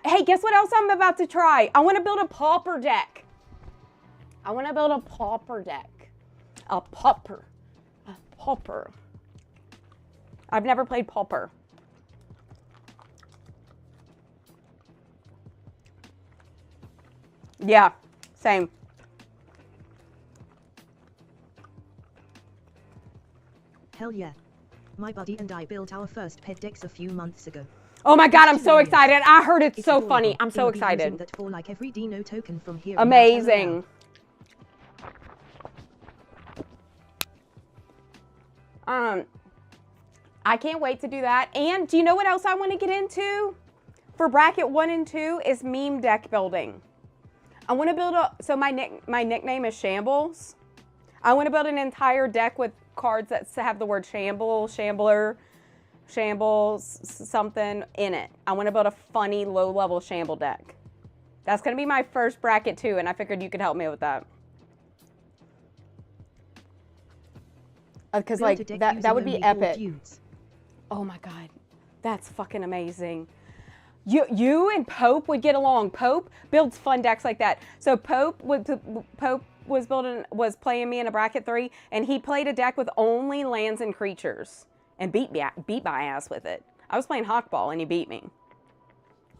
Hey, guess what else I'm about to try? I want to build a pauper deck. I want to build a pauper deck. A pauper. A pauper. I've never played pauper. Yeah, same. Hell yeah. My buddy and I built our first pet decks a few months ago. Oh my god, I'm so excited. I heard it's so adorable. funny. I'm so We'll be using excited. that for like every Dino token from here. Amazing. I can't wait to do that. And do you know what else I want to get into? For bracket 1 and 2 is meme deck building. I want to build my nickname is Shambles. I want to build an entire deck with cards that have the word Shamble, Shambler, Shambles, something in it. I want to build a funny low-level Shamble deck. That's going to be my first bracket 2, and I figured you could help me with that. Because like that would be epic. Oh my god, that's fucking amazing. You and Pope would get along. Pope builds fun decks like that. So Pope was playing me in a bracket 3, and he played a deck with only lands and creatures and beat my ass with it. I was playing Hawkball and he beat me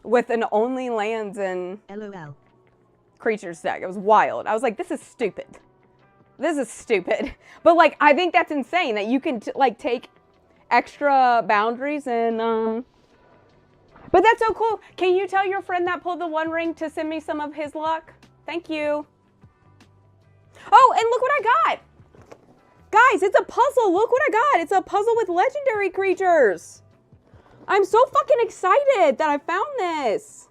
with an only lands and LOL creatures deck. It was wild. I was like, this is stupid. This is stupid. But like, I think that's insane that you can like take extra boundaries and but that's so cool. Can you tell your friend that pulled the One Ring to send me some of his luck? Thank you. Oh, and look what I got. Guys, it's a puzzle. Look what I got. It's a puzzle with legendary creatures. I'm so fucking excited that I found this.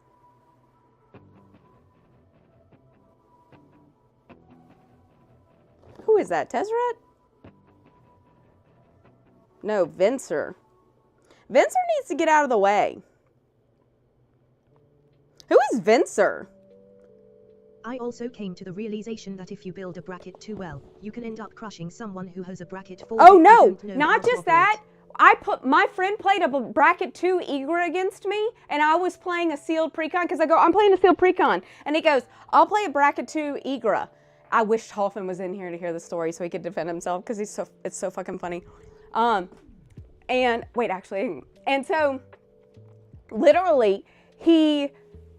Who is that? Tezzeret? No, Venser. Venser needs to get out of the way. Who is Venser? I also came to the realization that if you build a bracket too well, you can end up crushing someone who has a bracket 4. Oh no, not just that. My friend played a bracket 2 Egra against me, and I was playing a sealed precon because I go, I'm playing a sealed precon, and he goes, I'll play a bracket 2 Egra. I wish Hoffman was in here to hear the story so he could defend himself because it's so fucking funny. And wait, actually, and so literally he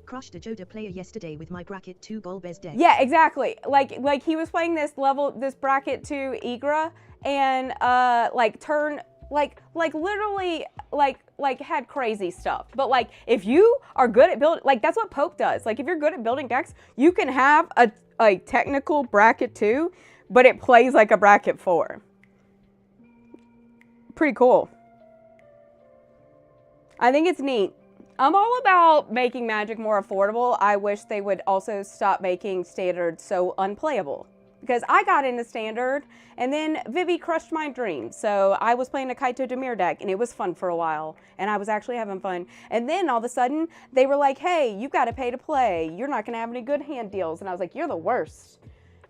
Crushed a Joda player yesterday with my bracket 2 Golbez deck. Yeah, exactly. Like he was playing this bracket 2 Igra, and literally had crazy stuff. But like if you are good at building, like that's what Pope does. Like if you're good at building decks, you can have a technical bracket 2, but it plays like a bracket 4. Pretty cool. I think it's neat. I'm all about making Magic more affordable. I wish they would also stop making Standard so unplayable. Because I got into Standard, and then Vivi crushed my dreams. So I was playing a Kaito Demir deck, and it was fun for a while. And I was actually having fun. And then all of a sudden, they were like, hey, you got to pay to play. You're not going to have any good hand deals. And I was like, you're the worst.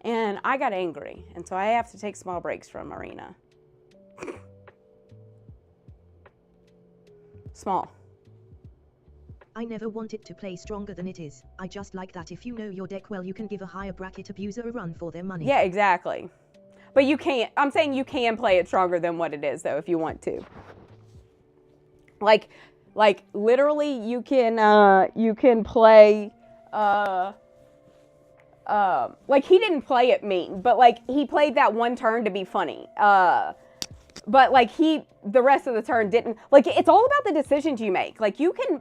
And I got angry. And so I have to take small breaks from Arena. Small. I never wanted to play stronger than it is. I just like that if you know your deck well, you can give a higher bracket abuser a run for their money. Yeah, exactly. But you can't, I'm saying you can play it stronger than what it is, though, if you want to. Like literally you can play, like he didn't play it mean, but like he played that one turn to be funny. But like the rest of the turn didn't, like it's all about the decisions you make. Like you can,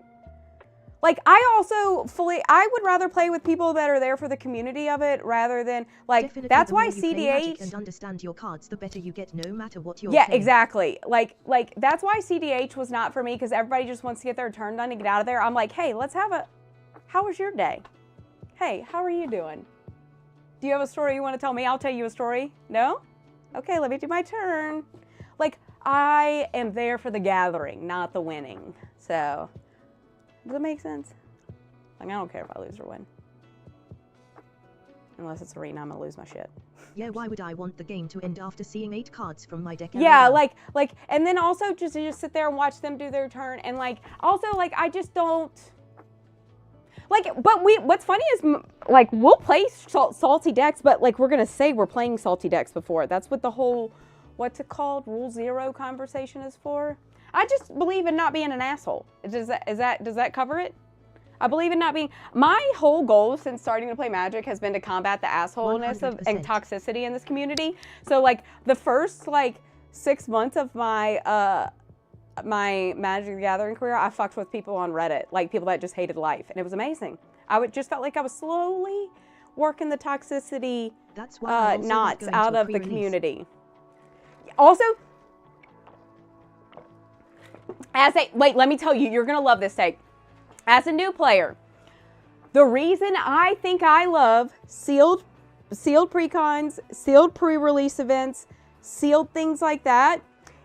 like I would rather play with people that are there for the community of it rather than like, Definitely that's the why more you play Magic CDH and understand your cards, the better you get no matter what you're yeah, playing. exactly. Like that's why CDH was not for me, because everybody just wants to get their turn done and get out of there. I'm like, hey, how was your day? Hey, how are you doing? Do you have a story you want to tell me? I'll tell you a story. No? Okay, let me do my turn. Like, I am there for the gathering, not the winning. So, does that make sense? Like, I don't care if I lose or win. Unless it's Arena, I'm gonna lose my shit. Yeah, why would I want the game to end after seeing 8 cards from my deck? Yeah, like, and then also just sit there and watch them do their turn, and like, also like, I just don't. Like, but what's funny is, like, we'll play salty decks, but like, we're gonna say we're playing salty decks before. That's what the whole, what's it called, Rule Zero conversation is for. I just believe in not being an asshole. Does that cover it? I believe in not being, my whole goal since starting to play Magic has been to combat the assholeness and toxicity in this community. So like the first like 6 months of my my Magic the Gathering career, I fucked with people on Reddit, like people that just hated life, and it was amazing. Just felt like I was slowly working the toxicity knots out of the community. Also, wait, let me tell you, you're gonna love this take. As a new player, the reason I think I love sealed precons, sealed pre-release events, sealed things like that,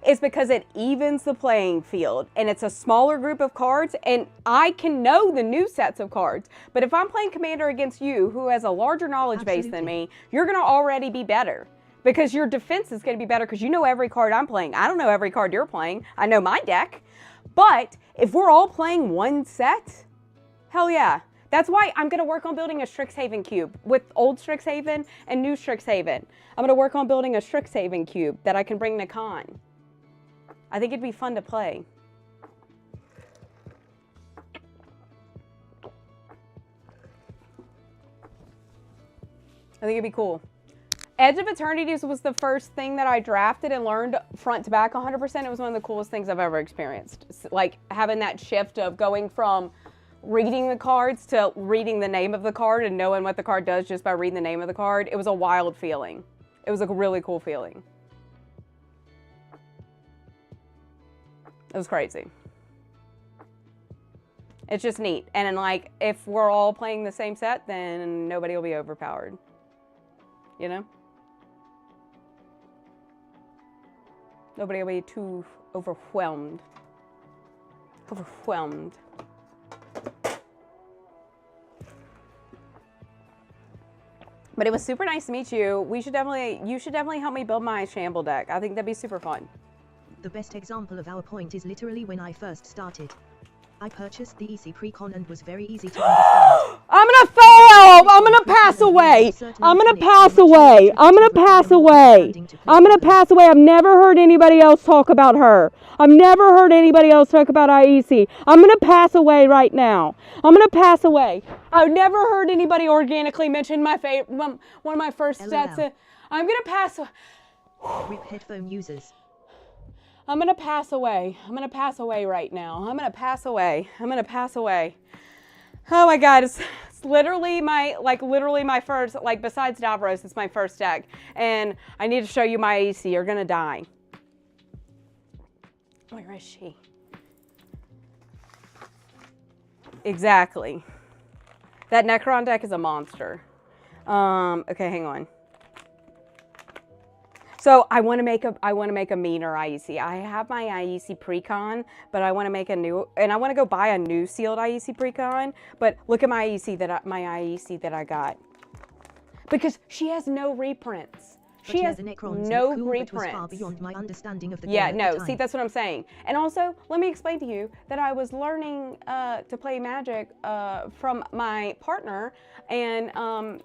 is because it evens the playing field, and it's a smaller group of cards, and I can know the new sets of cards. But if I'm playing Commander against you, who has a larger knowledge base than me, you're gonna already be better. Because your defense is gonna be better because you know every card I'm playing. I don't know every card you're playing. I know my deck. But if we're all playing one set, hell yeah. That's why I'm gonna work on building a Strixhaven cube with old Strixhaven and new Strixhaven. I'm gonna work on building a Strixhaven cube that I can bring to con. I think it'd be fun to play. I think it'd be cool. Edge of Eternities was the first thing that I drafted and learned front to back 100%. It was one of the coolest things I've ever experienced. Like having that shift of going from reading the cards to reading the name of the card and knowing what the card does just by reading the name of the card. It was a wild feeling. It was a really cool feeling. It was crazy. It's just neat. And then like, if we're all playing the same set, then nobody will be overpowered. You know? Nobody will be too overwhelmed. Overwhelmed. But it was super nice to meet you. You should definitely help me build my Shamble deck. I think that'd be super fun. The best example of our point is literally when I first started. I purchased the EC Precon and was very easy to understand. I'm gonna fail! I'm gonna pass away! I'm gonna pass away! I'm gonna pass away! I'm gonna pass away! I've never heard anybody else talk about her. I've never heard anybody else talk about IEC. I'm gonna pass away right now. I'm gonna pass away. I've never heard anybody organically mention my one of my first stats. I'm gonna pass away. Rip headphone users. I'm gonna pass away. I'm gonna pass away right now. I'm gonna pass away. I'm gonna pass away. Oh my God, it's literally my first, like besides Davros, it's my first deck. And I need to show you my IEC. You're gonna die. Where is she? Exactly. That Necron deck is a monster. Okay, hang on. So I want to make a meaner IEC. I have my IEC Precon, but I want to make a new, and I want to go buy a new sealed IEC Precon. But look at my IEC that I got, because she has no reprints. She has no reprints. Was far beyond my understanding of the yeah, game no. at the time. See, that's what I'm saying. And also, let me explain to you that I was learning to play Magic from my partner, and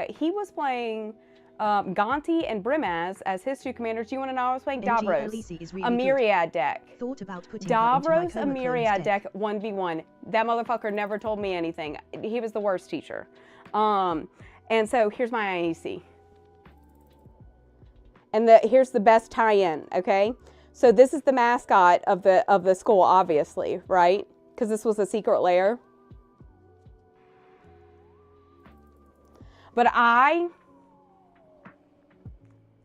he was playing Gonti and Brimaz as his two commanders. Do you want to know? I was playing Davros, really a Myriad deck. Thought about putting Davros, a Myriad deck 1v1. That motherfucker never told me anything. He was the worst teacher. And so here's my IEC. And here's the best tie-in, okay? So this is the mascot of the school, obviously, right? Because this was a secret lair. But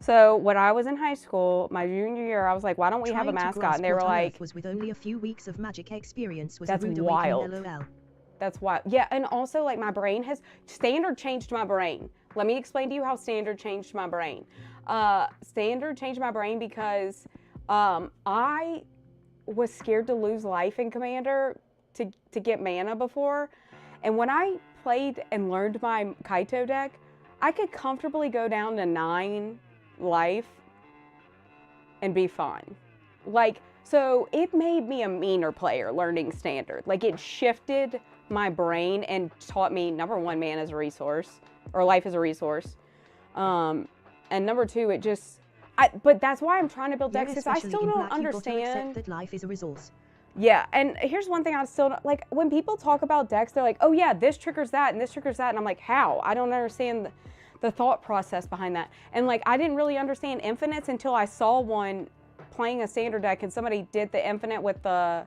so when I was in high school, my junior year, I was like, why don't we have a mascot? And they were like, was with only a few weeks of Magic experience was that's wild. That's wild. Yeah, and also like my brain Standard changed my brain. Let me explain to you how Standard changed my brain. Standard changed my brain because I was scared to lose life in Commander to get mana before. And when I played and learned my Kaito deck, I could comfortably go down to 9 life and be fine. Like, so it made me a meaner player learning Standard. Like, it shifted my brain and taught me, number one, mana is a resource, or life is a resource. And number two, it just, but that's why I'm trying to build decks, because I still don't understand that life is a resource. Yeah, and here's one thing I still don't, like, when people talk about decks, they're like, oh yeah, this triggers that and this triggers that, and I'm like, how? I don't understand the thought process behind that. And like, I didn't really understand infinites until I saw one playing a Standard deck, and somebody did the infinite with the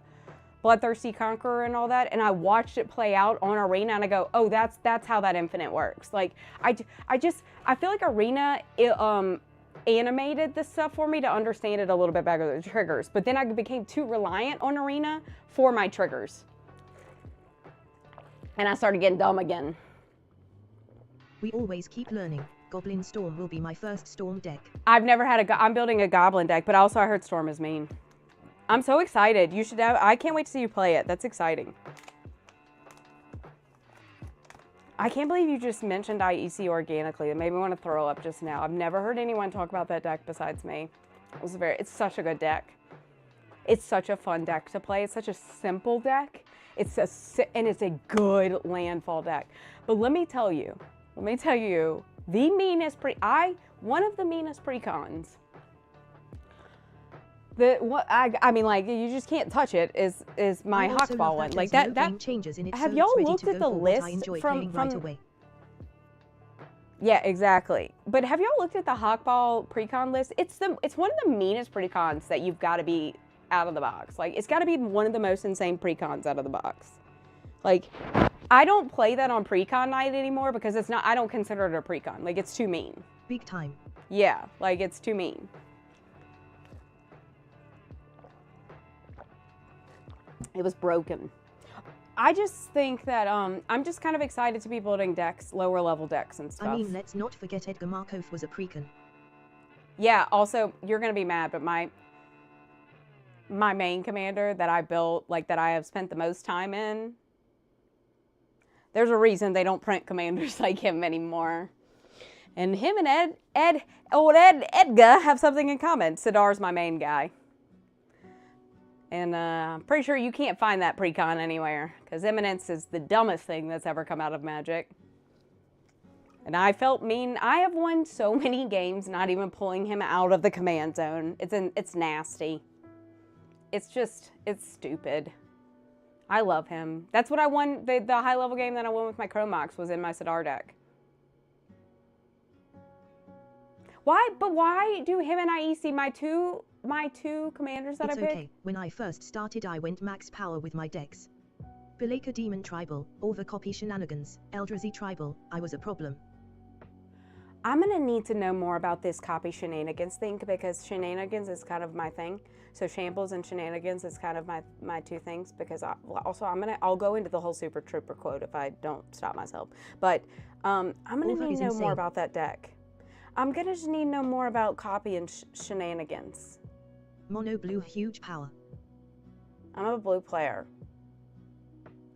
Bloodthirsty Conqueror and all that, and I watched it play out on Arena, and I go, oh, that's how that infinite works. Like, I feel like Arena animated this stuff for me to understand it a little bit better, the triggers. But then I became too reliant on Arena for my triggers, and I started getting dumb again. We always keep learning. Goblin Storm will be my first Storm deck. I've never had I'm building a Goblin deck, but also I heard Storm is mean. I'm so excited. You should have, I can't wait to see you play it. That's exciting. I can't believe you just mentioned IEC organically. It made me want to throw up just now. I've never heard anyone talk about that deck besides me. It's such a good deck. It's such a fun deck to play. It's such a simple deck. And it's a good landfall deck. But let me tell you, the meanest one of the meanest precons. I mean, like, you just can't touch it. Is my Hawkball one like that? Changes in it, have so y'all it's looked at the list from right away. Yeah, exactly. But have y'all looked at the Hawkball precon list? It's one of the meanest precons that you've got to be out of the box. Like, it's got to be one of the most insane precons out of the box. Like, I don't play that on precon night anymore because it's not. I don't consider it a precon. Like, it's too mean. Big time. Yeah, like, it's too mean. It was broken. I just think that I'm just kind of excited to be building decks, lower level decks and stuff. I mean, let's not forget Edgar Markov was a precon. Yeah, also, you're going to be mad, but my main commander that I built, like, that I have spent the most time in, there's a reason they don't print commanders like him anymore. And him and Edgar have something in common. Sidar's my main guy. And I'm pretty sure you can't find that precon anywhere, because Eminence is the dumbest thing that's ever come out of Magic. And I felt mean. I have won so many games not even pulling him out of the command zone. It's nasty. It's stupid. I love him. That's what I won, the high level game that I won with my Chromox was in my sa2 deck. Why do him and IEC, my two commanders that I picked? Okay. When I first started, I went max power with my decks. Belaka Demon Tribal, Overcopy Shenanigans, Eldrazi Tribal, I was a problem. I'm going to need to know more about this copy Shenanigans thing, because Shenanigans is kind of my thing. So Shambles and Shenanigans is kind of my two things, because I'll go into the whole Super Trooper quote if I don't stop myself. But I'm going to need to know more about that deck. I'm going to just need to know more about copy and Shenanigans. Mono blue, huge power. I'm a blue player.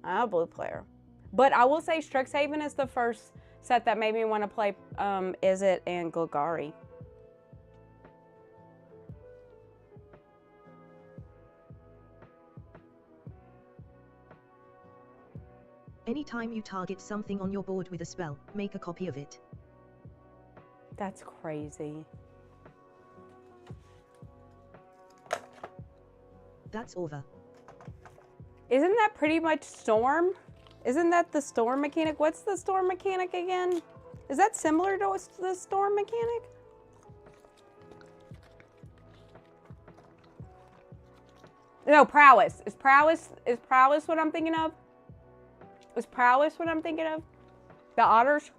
But I will say Strixhaven is the first set that made me want to play Izzet and Golgari. Anytime you target something on your board with a spell, make a copy of it. That's crazy. That's over. Isn't that pretty much Storm? Isn't that the Storm mechanic? What's the Storm mechanic again? Is that similar to the Storm mechanic? No, Prowess. Is Prowess what I'm thinking of? Is Prowess what I'm thinking of? The Otters?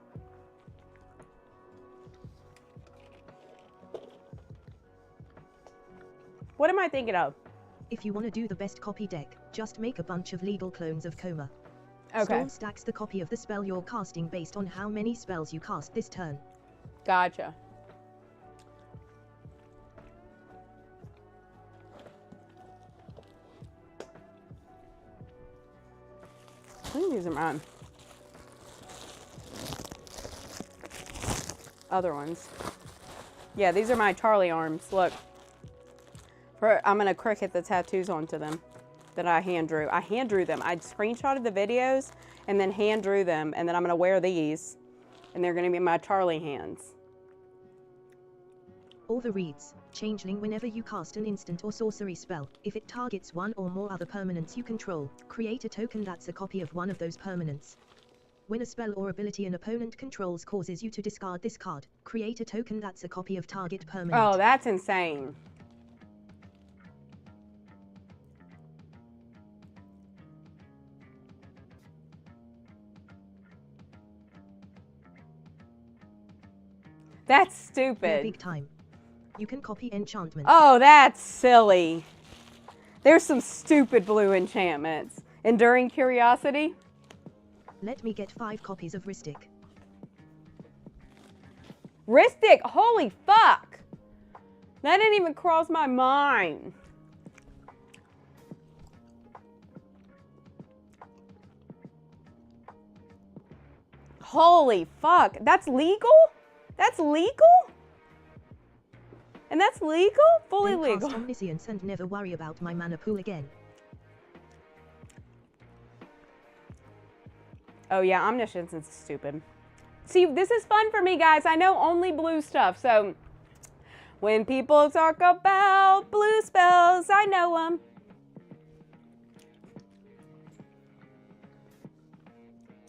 What am I thinking of? If you want to do the best copy deck, just make a bunch of legal clones of Coma. Okay. Storm stacks the copy of the spell you're casting based on how many spells you cast this turn. Gotcha. I think these are mine. Other ones. Yeah, these are my Charlie arms. Look. I'm going to cricket the tattoos onto them that I hand drew. I hand drew them. I screenshotted the videos and then hand drew them, and then I'm going to wear these, and they're going to be my Charlie hands. Overreads. Changeling whenever you cast an instant or sorcery spell. If it targets one or more other permanents you control, create a token that's a copy of one of those permanents. When a spell or ability an opponent controls causes you to discard this card, create a token that's a copy of target permanent. Oh, that's insane. That's stupid. Yeah, big time. You can copy enchantments. Oh, that's silly. There's some stupid blue enchantments. Enduring Curiosity. Let me get 5 copies of Ristic. Ristic, holy fuck. That didn't even cross my mind. Holy fuck. That's legal? That's legal? And that's legal? Fully then legal. Cast Omniscience and never worry about my mana pool again. Oh yeah, Omniscience is stupid. See, this is fun for me, guys. I know only blue stuff, so when people talk about blue spells, I know them.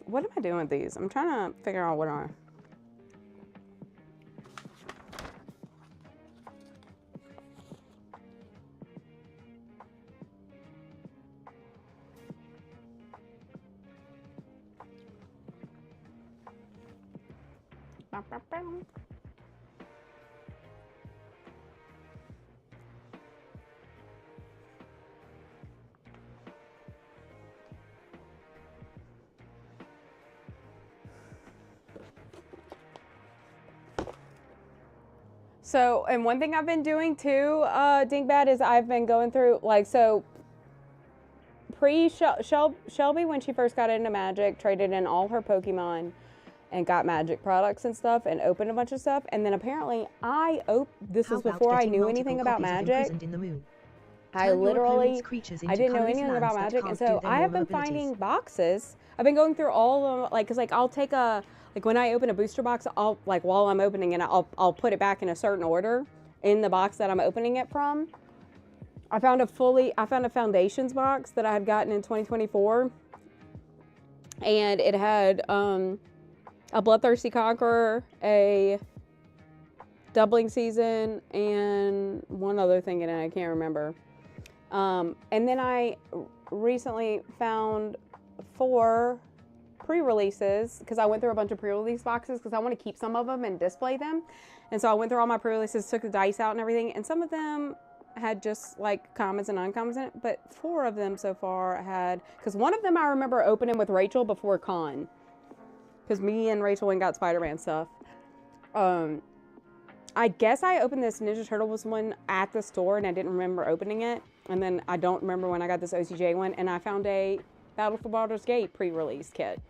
What am I doing with these? I'm trying to figure out what are. So, and one thing I've been doing too, Dingbat, is I've been going through, like, so Shelby, when she first got into Magic, traded in all her Pokemon and got Magic products and stuff and opened a bunch of stuff. And then apparently this was before I knew anything about Magic. In the moon? I Turn your opponent's literally, creatures I into didn't know colorless anything about lands that Magic, and can't do so their I have normal been finding abilities. boxes. I've been going through all of them, like, cause like I'll take a, like when I open a booster box, I'll like while I'm opening it, I'll put it back in a certain order in the box that I'm opening it from. I found a Foundations box that I had gotten in 2024, and it had a Bloodthirsty Conqueror, a Doubling Season, and one other thing in it I can't remember. And then I recently found 4 pre-releases, because I went through a bunch of pre-release boxes because I want to keep some of them and display them. And so I went through all my pre-releases, took the dice out and everything, and some of them had just like commons and uncommons in it, but 4 of them so far had, because one of them I remember opening with Rachel before con, because me and Rachel went and got Spider-Man stuff. I guess I opened this Ninja Turtles one at the store and I didn't remember opening it. And then I don't remember when I got this OCJ one, and I found a Battle for Baldur's Gate pre-release kit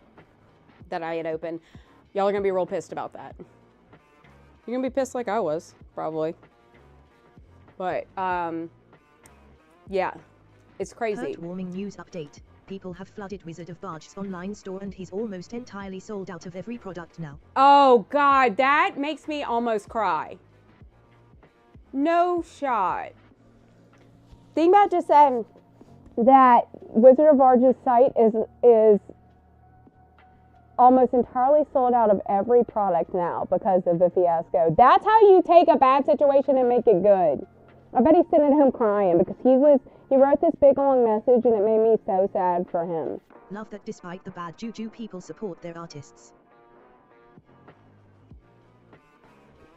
that I had opened. Y'all are gonna be real pissed about that. You're gonna be pissed like I was, probably. But, yeah, it's crazy. Heartwarming news update. People have flooded Wizard of Barge's online store and he's almost entirely sold out of every product now. Oh, God, that makes me almost cry. No shot. Dingbat just said that Wizard of Barge's site is almost entirely sold out of every product now because of the fiasco. That's how you take a bad situation and make it good. I bet he's sitting at home crying because he wrote this big long message and it made me so sad for him. Love that despite the bad juju, people support their artists.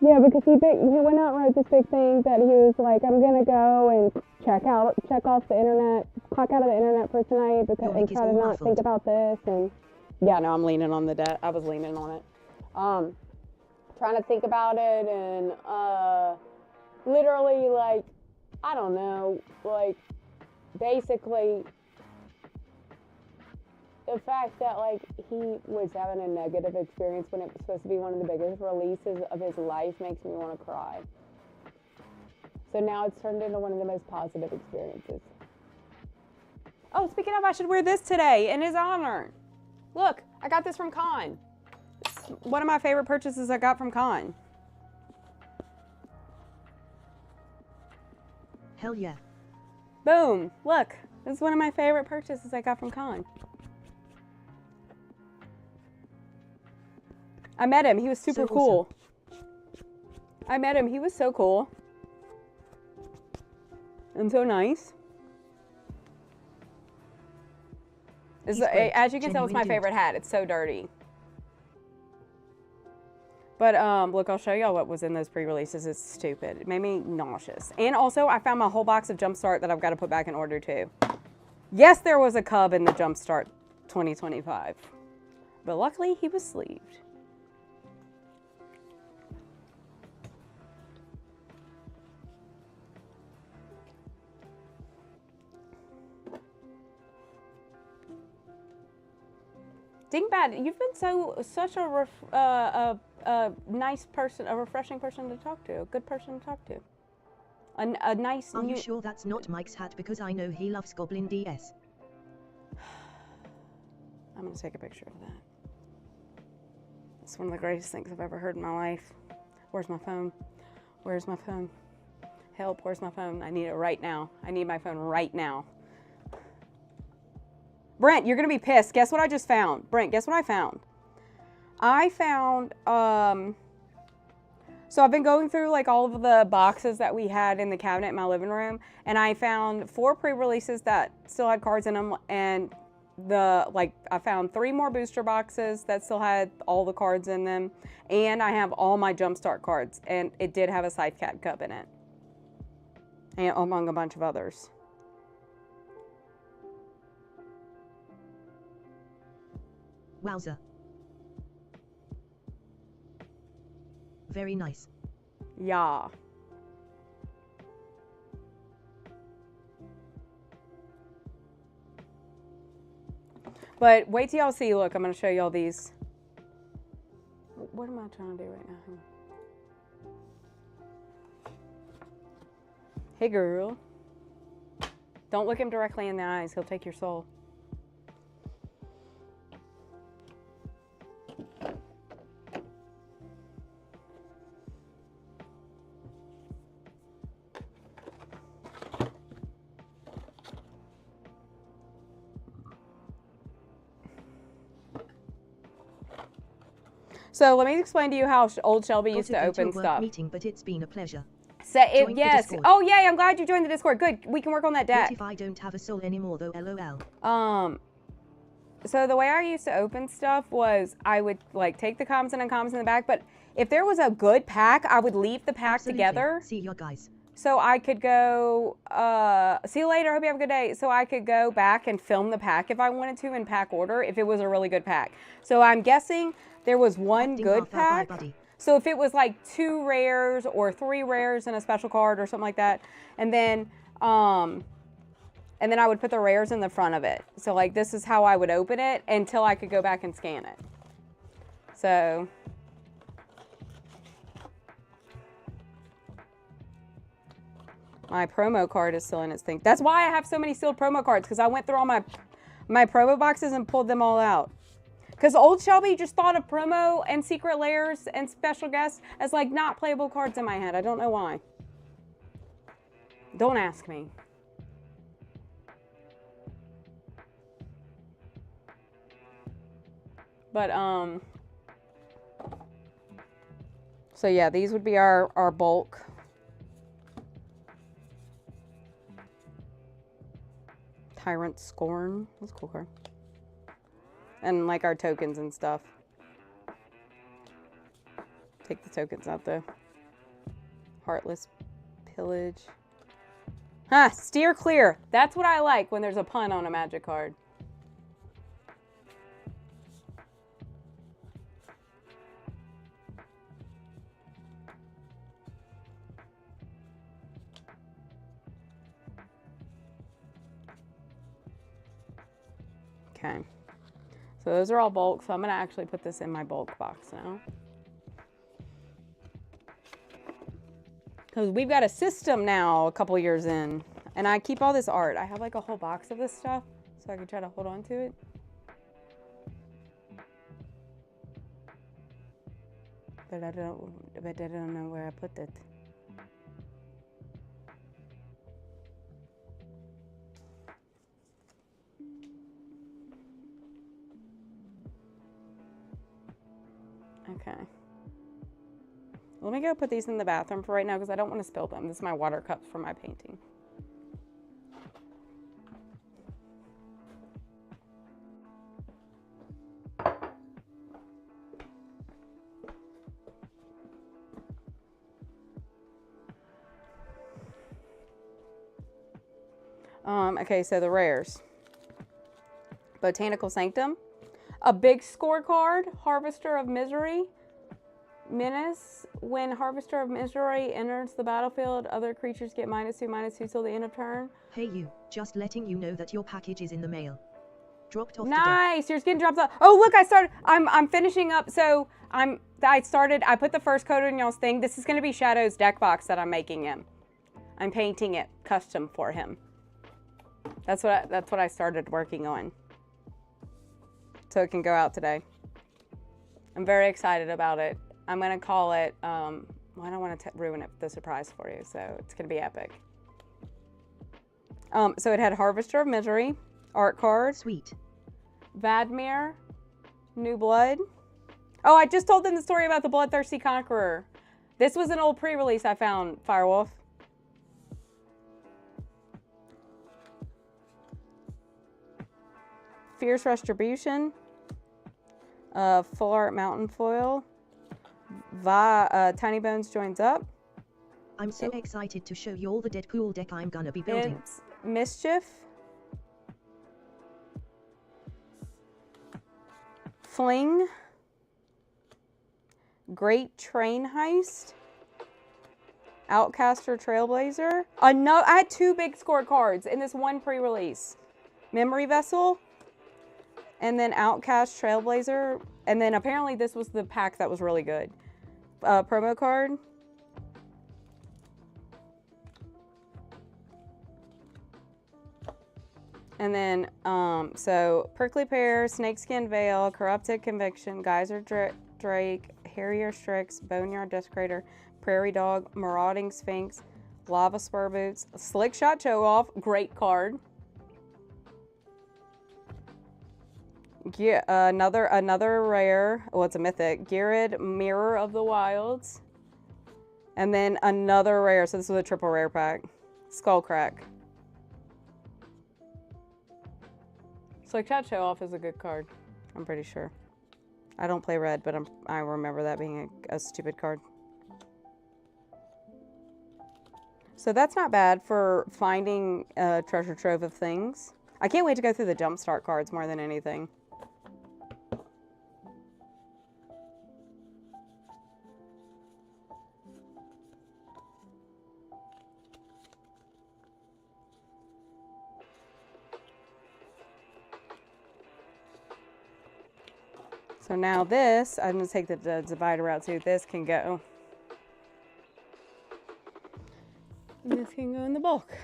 Yeah, because he went out and wrote this big thing that he was like, I'm gonna go and check off the internet, clock out of the internet for tonight because and try to not think about this. And yeah, no, I'm leaning on I was leaning on it. Trying to think about it and literally, like, I don't know, like, basically the fact that, like, he was having a negative experience when it was supposed to be one of the biggest releases of his life makes me want to cry. So now it's turned into one of the most positive experiences. Oh, speaking of, I should wear this today in his honor. Look, I got this from con. It's one of my favorite purchases I got from con. Hell yeah. Boom. Look, this is one of my favorite purchases I got from con. I met him. He was super cool. I met him. He was so cool. And so nice. As you can tell, it's my favorite hat. It's so dirty. But look, I'll show y'all what was in those pre-releases. It's stupid. It made me nauseous. And also, I found my whole box of Jumpstart that I've got to put back in order too. Yes, there was a cub in the Jumpstart 2025. But luckily, he was sleeved. Dingbat, you've been such a nice person, a refreshing person to talk to, a good person to talk to. A nice. Are you sure that's not Mike's hat? Because I know he loves Goblin DS. I'm gonna take a picture of that. It's one of the greatest things I've ever heard in my life. Where's my phone? Where's my phone? Help, where's my phone? I need it right now. I need my phone right now. Brent, you're gonna be pissed. Guess what I just found? Brent, guess what I found? I found, so I've been going through like all of the boxes that we had in the cabinet in my living room, and I found 4 pre-releases that still had cards in them, and I found 3 more booster boxes that still had all the cards in them, and I have all my Jumpstart cards, and it did have a Scythe Cat Cup in it, and among a bunch of others. Wowza. Very nice. Yeah. But wait till y'all see. Look, I'm going to show y'all these. What am I trying to do right now? Hey, girl. Don't look him directly in the eyes. He'll take your soul. So let me explain to you how old Shelby used to open stuff. Meeting, but it's been a pleasure. So yes. Oh yay! I'm glad you joined the Discord. Good. We can work on that deck. What if I don't have a soul anymore though? LOL. So the way I used to open stuff was I would like take the commons and uncommons in the back, but if there was a good pack, I would leave the pack together. See you guys. So I could go, see you later, hope you have a good day. So I could go back and film the pack if I wanted to in pack order if it was a really good pack. So I'm guessing there was one good pack. So if it was like 2 rares or 3 rares and a special card or something like that, and then I would put the rares in the front of it. So like this is how I would open it until I could go back and scan it. So my promo card is still in its thing. That's why I have so many sealed promo cards, because I went through all my promo boxes and pulled them all out. Because old Shelby just thought of promo and secret layers and special guests as like not playable cards in my head. I don't know why. Don't ask me. But so yeah, these would be our bulk. Tyrant Scorn. That's a cool card. And like our tokens and stuff. Take the tokens out though. Heartless Pillage. Ha! Steer clear. That's what I like when there's a pun on a magic card. Okay. So those are all bulk, so I'm going to actually put this in my bulk box now. Because we've got a system now a couple years in. And I keep all this art. I have like a whole box of this stuff, so I can try to hold on to it. But I don't know where I put it. Okay. Let me go put these in the bathroom for right now because I don't want to spill them. This is my water cups for my painting. Okay, so the rares. Botanical Sanctum. A big scorecard, Harvester of Misery. Menace. When Harvester of Misery enters the battlefield, other creatures get -2/-2 till the end of turn. Hey you, just letting you know that your package is in the mail. Dropped off. Nice, yours getting dropped off. Oh look, I started. I'm finishing up. So I put the first coat in y'all's thing. This is going to be Shadow's deck box that I'm making him. I'm painting it custom for him. That's what I started working on. So it can go out today. I'm very excited about it. I'm going to call it, well, I don't want to ruin the surprise for you, so it's going to be epic. So it had Harvester of Misery, art card. Sweet. Vadmir, New Blood. Oh, I just told them the story about the Bloodthirsty Conqueror. This was an old pre-release I found, Firewolf. Fierce Retribution. Full Art Mountain Foil. Tiny Bones joins up. I'm so excited to show you all the Deadpool deck I'm gonna be building. It's Mischief. Fling. Great Train Heist. Outcaster Trailblazer. I had 2 big score cards in this one pre-release. Memory Vessel. And then Outcast Trailblazer. And then apparently this was the pack that was really good. Promo card. And then, so Prickly Pear, Snakeskin Veil, Corrupted Conviction, Geyser Drake, Harrier Strix, Boneyard Desecrator, Prairie Dog, Marauding Sphinx, Lava Spur Boots, Slick Shot Show Off, great card. Yeah, another rare, well, it's a mythic, Gyrid Mirror of the Wilds. And then another rare, so this was a triple rare pack, Skullcrack. Slick Shot Show Off is a good card, I'm pretty sure. I don't play red, but I remember that being a stupid card. So that's not bad for finding a treasure trove of things. I can't wait to go through the Jumpstart cards more than anything. So now this, I'm going to take the divider out too. This can go. And this can go in the bulk.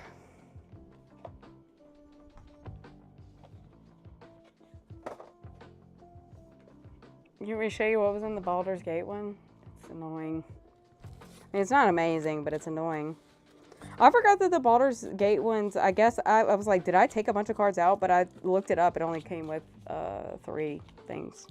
You want me to show you what was in the Baldur's Gate one? It's annoying. I mean, it's not amazing, but it's annoying. I forgot that the Baldur's Gate ones, I guess, I was like, did I take a bunch of cards out? But I looked it up. It only came with 3 things.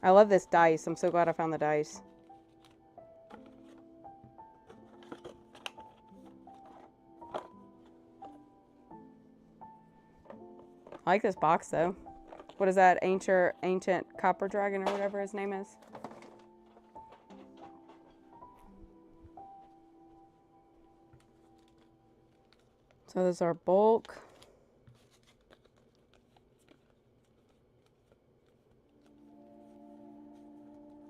I love this dice. I'm so glad I found the dice. I like this box though. What is that? Ancient Copper Dragon or whatever his name is. So those are bulk.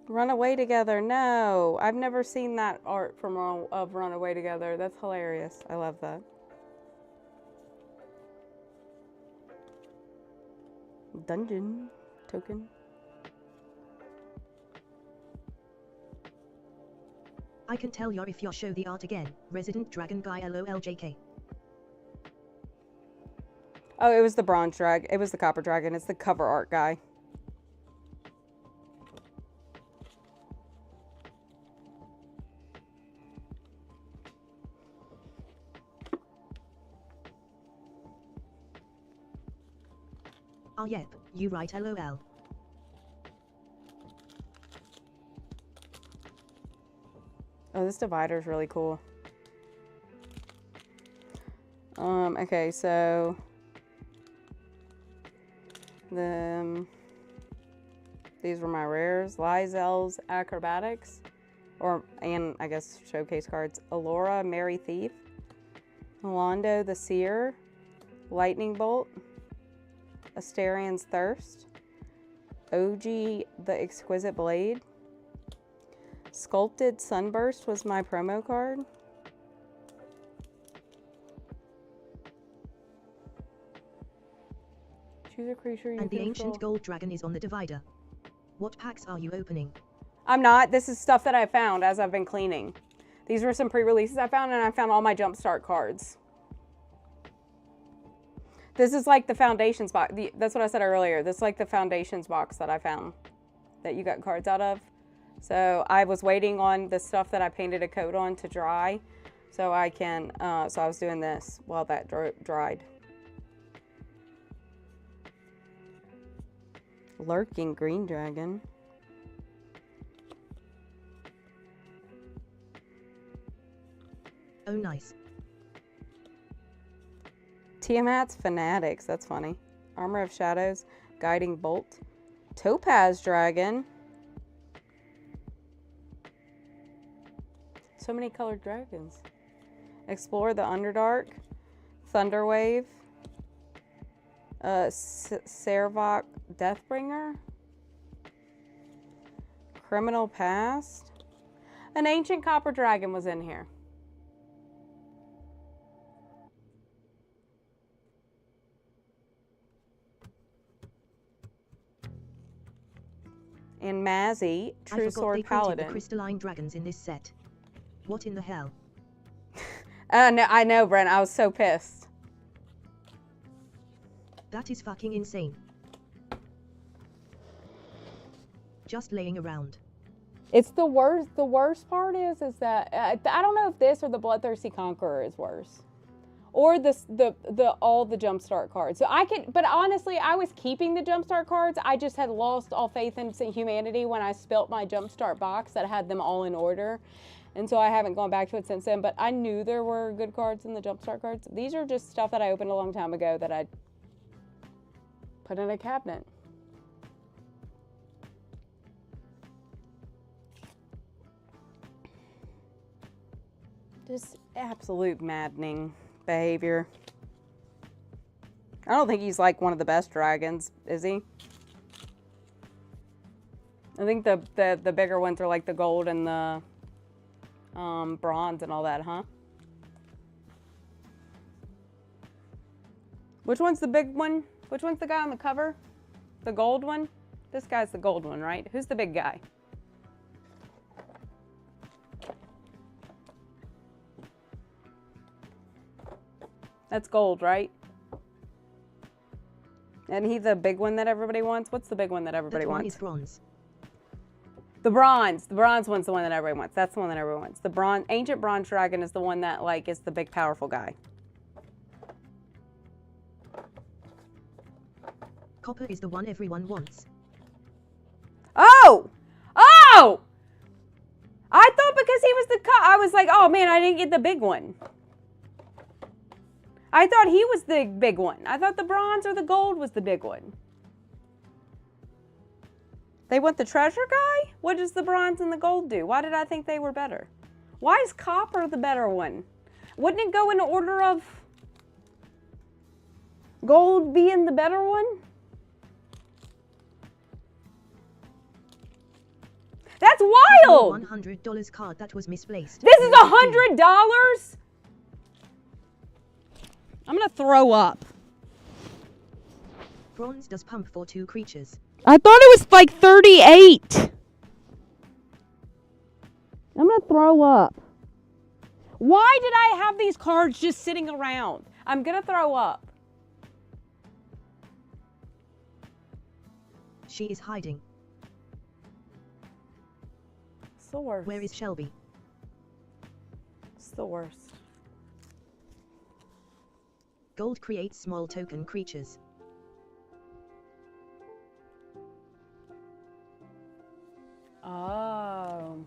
Run Away Together. No, I've never seen that art from Run Away Together. That's hilarious. I love that. Dungeon token. I can tell you're if you show the art again. Resident Dragon Guy LOLJK. Oh, it was the bronze dragon. It was the copper dragon. It's the cover art guy. Oh yep, you right LOL. Oh, this divider is really cool. Okay, so these were my rares. Lyzel's Acrobatics, and I guess showcase cards. Alora, Merry Thief, Londo the Seer, Lightning Bolt, Asterian's Thirst, OG the Exquisite Blade, Sculpted Sunburst was my promo card. Choose a creature you And the control. Ancient Gold Dragon is on the divider. What packs are you opening? I'm not. This is stuff that I found as I've been cleaning. These were some pre-releases I found, and I found all my Jumpstart cards. This is like the Foundations box. That's what I said earlier. This is like the Foundations box that I found that you got cards out of. So I was waiting on the stuff that I painted a coat on to dry, so I can. So I was doing this while that dried. Lurking Green Dragon. Oh nice. Tiamat's Fanatics. That's funny. Armor of Shadows. Guiding Bolt. Topaz Dragon. So many colored dragons. Explore the Underdark. Thunderwave. Servok Deathbringer. Criminal Past. An ancient copper dragon was in here. And Mazzy, True Sword they printed the Paladin. crystalline dragons in this set. What in the hell? No, I know, Brent. I was so pissed. That is fucking insane. Just laying around. It's the worst. The worst part is that I don't know if this or the Bloodthirsty Conqueror is worse, or the all the Jumpstart cards. So I could, but honestly, I was keeping the Jumpstart cards. I just had lost all faith in humanity when I spilt my Jumpstart box that had them all in order, and so I haven't gone back to it since then. But I knew there were good cards in the Jumpstart cards. These are just stuff that I opened a long time ago that I put in a cabinet. Just absolute maddening behavior. I don't think he's like one of the best dragons, is he? I think the bigger ones are like the gold and the bronze and all that, huh? Which one's the big one? Which one's the guy on the cover? The gold one? This guy's the gold one, right? Who's the big guy? That's gold, right? And he the big one that everybody wants? What's the big one that everybody wants? Is bronze. The bronze. The bronze one's the one that everybody wants. That's the one that everyone wants. The bronze, ancient bronze dragon is the one that like is the big powerful guy. Copper is the one everyone wants. Oh! Oh! I thought because he was I was like, oh man, I didn't get the big one. I thought he was the big one. I thought the bronze or the gold was the big one. They want the treasure guy? What does the bronze and the gold do? Why did I think they were better? Why is copper the better one? Wouldn't it go in order of gold being the better one? That's wild! $100 card that was misplaced. This is $100? I'm gonna throw up. Bronze does pump for 2 creatures. I thought it was like 38. I'm gonna throw up. Why did I have these cards just sitting around? I'm gonna throw up. She is hiding. It's the worst. Where is Shelby? It's the worst. Gold creates small token creatures. Oh.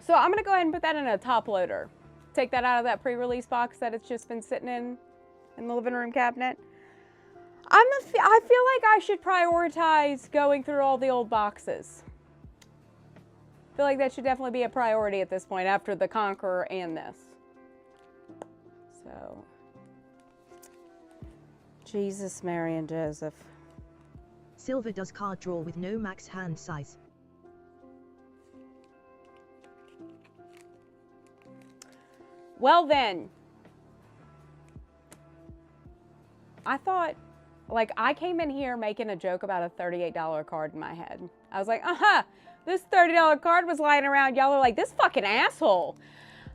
So I'm going to go ahead and put that in a top loader. Take that out of that pre-release box that it's just been sitting in the living room cabinet. I feel like I should prioritize going through all the old boxes. I feel like that should definitely be a priority at this point after the Conqueror and this. So, Jesus, Mary, and Joseph. Silver does card draw with no max hand size. Well then, I thought, like, I came in here making a joke about a $38 card in my head. I was like, this $30 card was lying around. Y'all are like, this fucking asshole.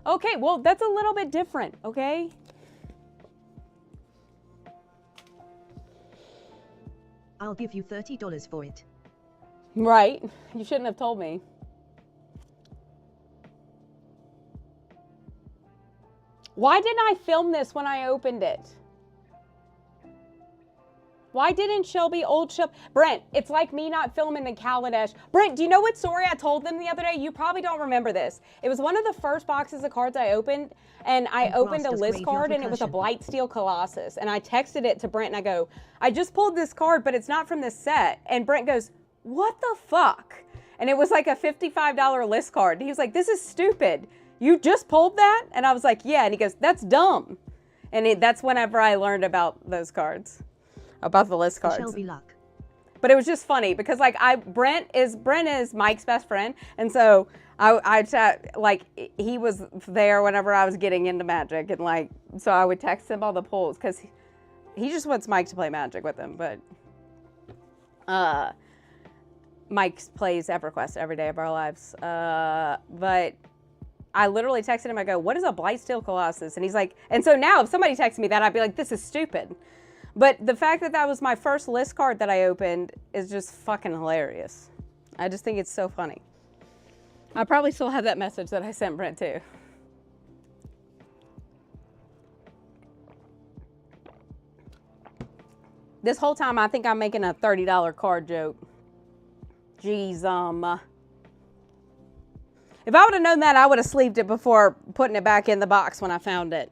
Okay, well, that's a little bit different, okay? I'll give you $30 for it. Right. You shouldn't have told me. Why didn't I film this when I opened it? Why didn't old Shelby? Brent, it's like me not filming the Kaladesh. Brent, do you know what story I told them the other day? You probably don't remember this. It was one of the first boxes of cards I opened, and I opened a list card, and it was a Blightsteel Colossus. And I texted it to Brent, and I go, I just pulled this card, but it's not from this set. And Brent goes, what the fuck? And it was like a $55 list card. And he was like, this is stupid. You just pulled that? And I was like, yeah. And he goes, that's dumb. And that's whenever I learned about those cards. About the list cards. Shelby luck. But it was just funny because like Brent is Mike's best friend, and so Like, he was there whenever I was getting into Magic, and like, so I would text him all the pulls because he just wants Mike to play Magic with him. But Mike plays EverQuest every day of our lives. But I literally texted him. I go, "What is a Blightsteel Colossus?" And he's like, and so now if somebody texts me that, I'd be like, "This is stupid." But the fact that that was my first list card that I opened is just fucking hilarious. I just think it's so funny. I probably still have that message that I sent Brent too. This whole time I think I'm making a $30 card joke. Jeez, if I would have known that, I would have sleeved it before putting it back in the box when I found it.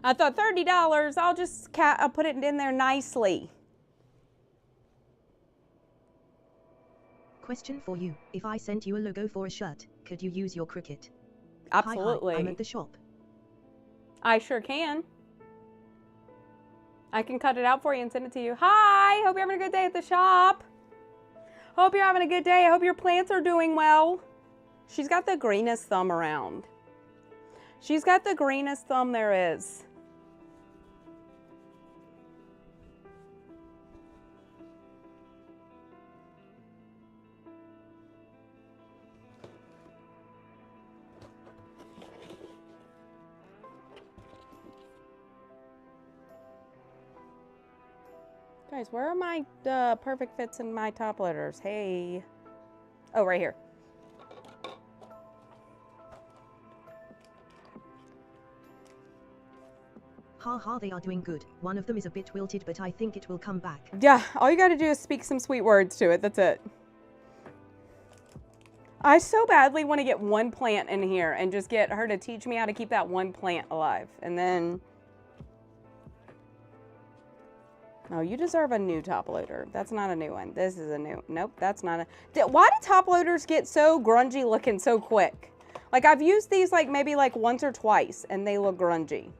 I thought $30, I'll put it in there nicely. Question for you. If I sent you a logo for a shirt, could you use your Cricut? Absolutely. Hi, I'm at the shop. I sure can. I can cut it out for you and send it to you. Hi, hope you're having a good day at the shop. Hope you're having a good day. I hope your plants are doing well. She's got the greenest thumb around. She's got the greenest thumb there is. Guys, where are my perfect fits in my top loaders? Hey. Oh, right here. Ha ha, they are doing good. One of them is a bit wilted, but I think it will come back. Yeah, all you gotta do is speak some sweet words to it. That's it. I so badly want to get one plant in here and just get her to teach me how to keep that one plant alive. And then... Oh, you deserve a new top loader. That's not a new one. This is a new... Nope, that's not a... Why do top loaders get so grungy looking so quick? Like, I've used these like maybe like once or twice, and they look grungy.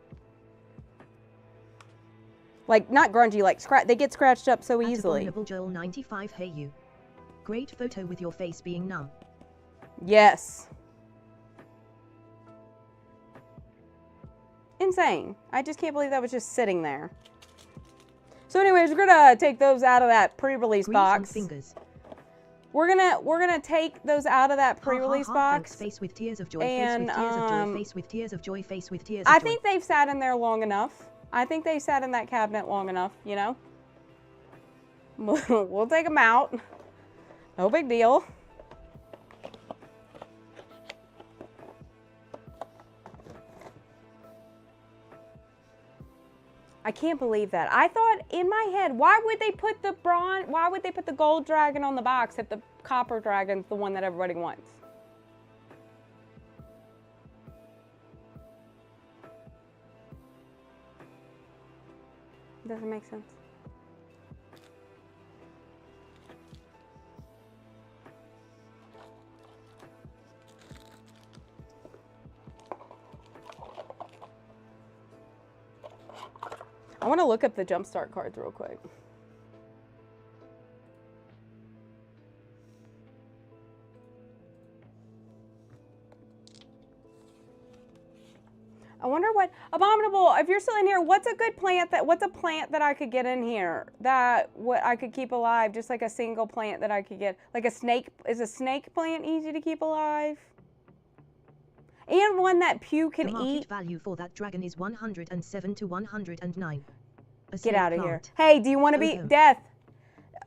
Like, not grungy, like they get scratched up so easily. Joel 95, hey you. Great photo with your face being numb. Yes. Insane. I just can't believe that was just sitting there. So anyways, we're gonna take those out of that pre-release box. Fingers. We're gonna take those out of that pre-release box. Face with tears of joy. And face with tears of joy. Face with tears of joy. I think they've sat in there long enough. I think they sat in that cabinet long enough. You know. We'll take them out. No big deal. I can't believe that. I thought in my head, why would they put the bronze, why would they put the gold dragon on the box if the copper dragon's the one that everybody wants? Doesn't make sense. I want to look up the Jumpstart cards real quick. I wonder what Abominable, if you're still in here, what's a good plant what's a plant that I could get in here that I could keep alive, just like a single plant that I could get, like a snake. Is a snake plant easy to keep alive? And one that Pew can the market eat. Value for that dragon is 107 to 109. Get out of here. Hey, do you want to be Death?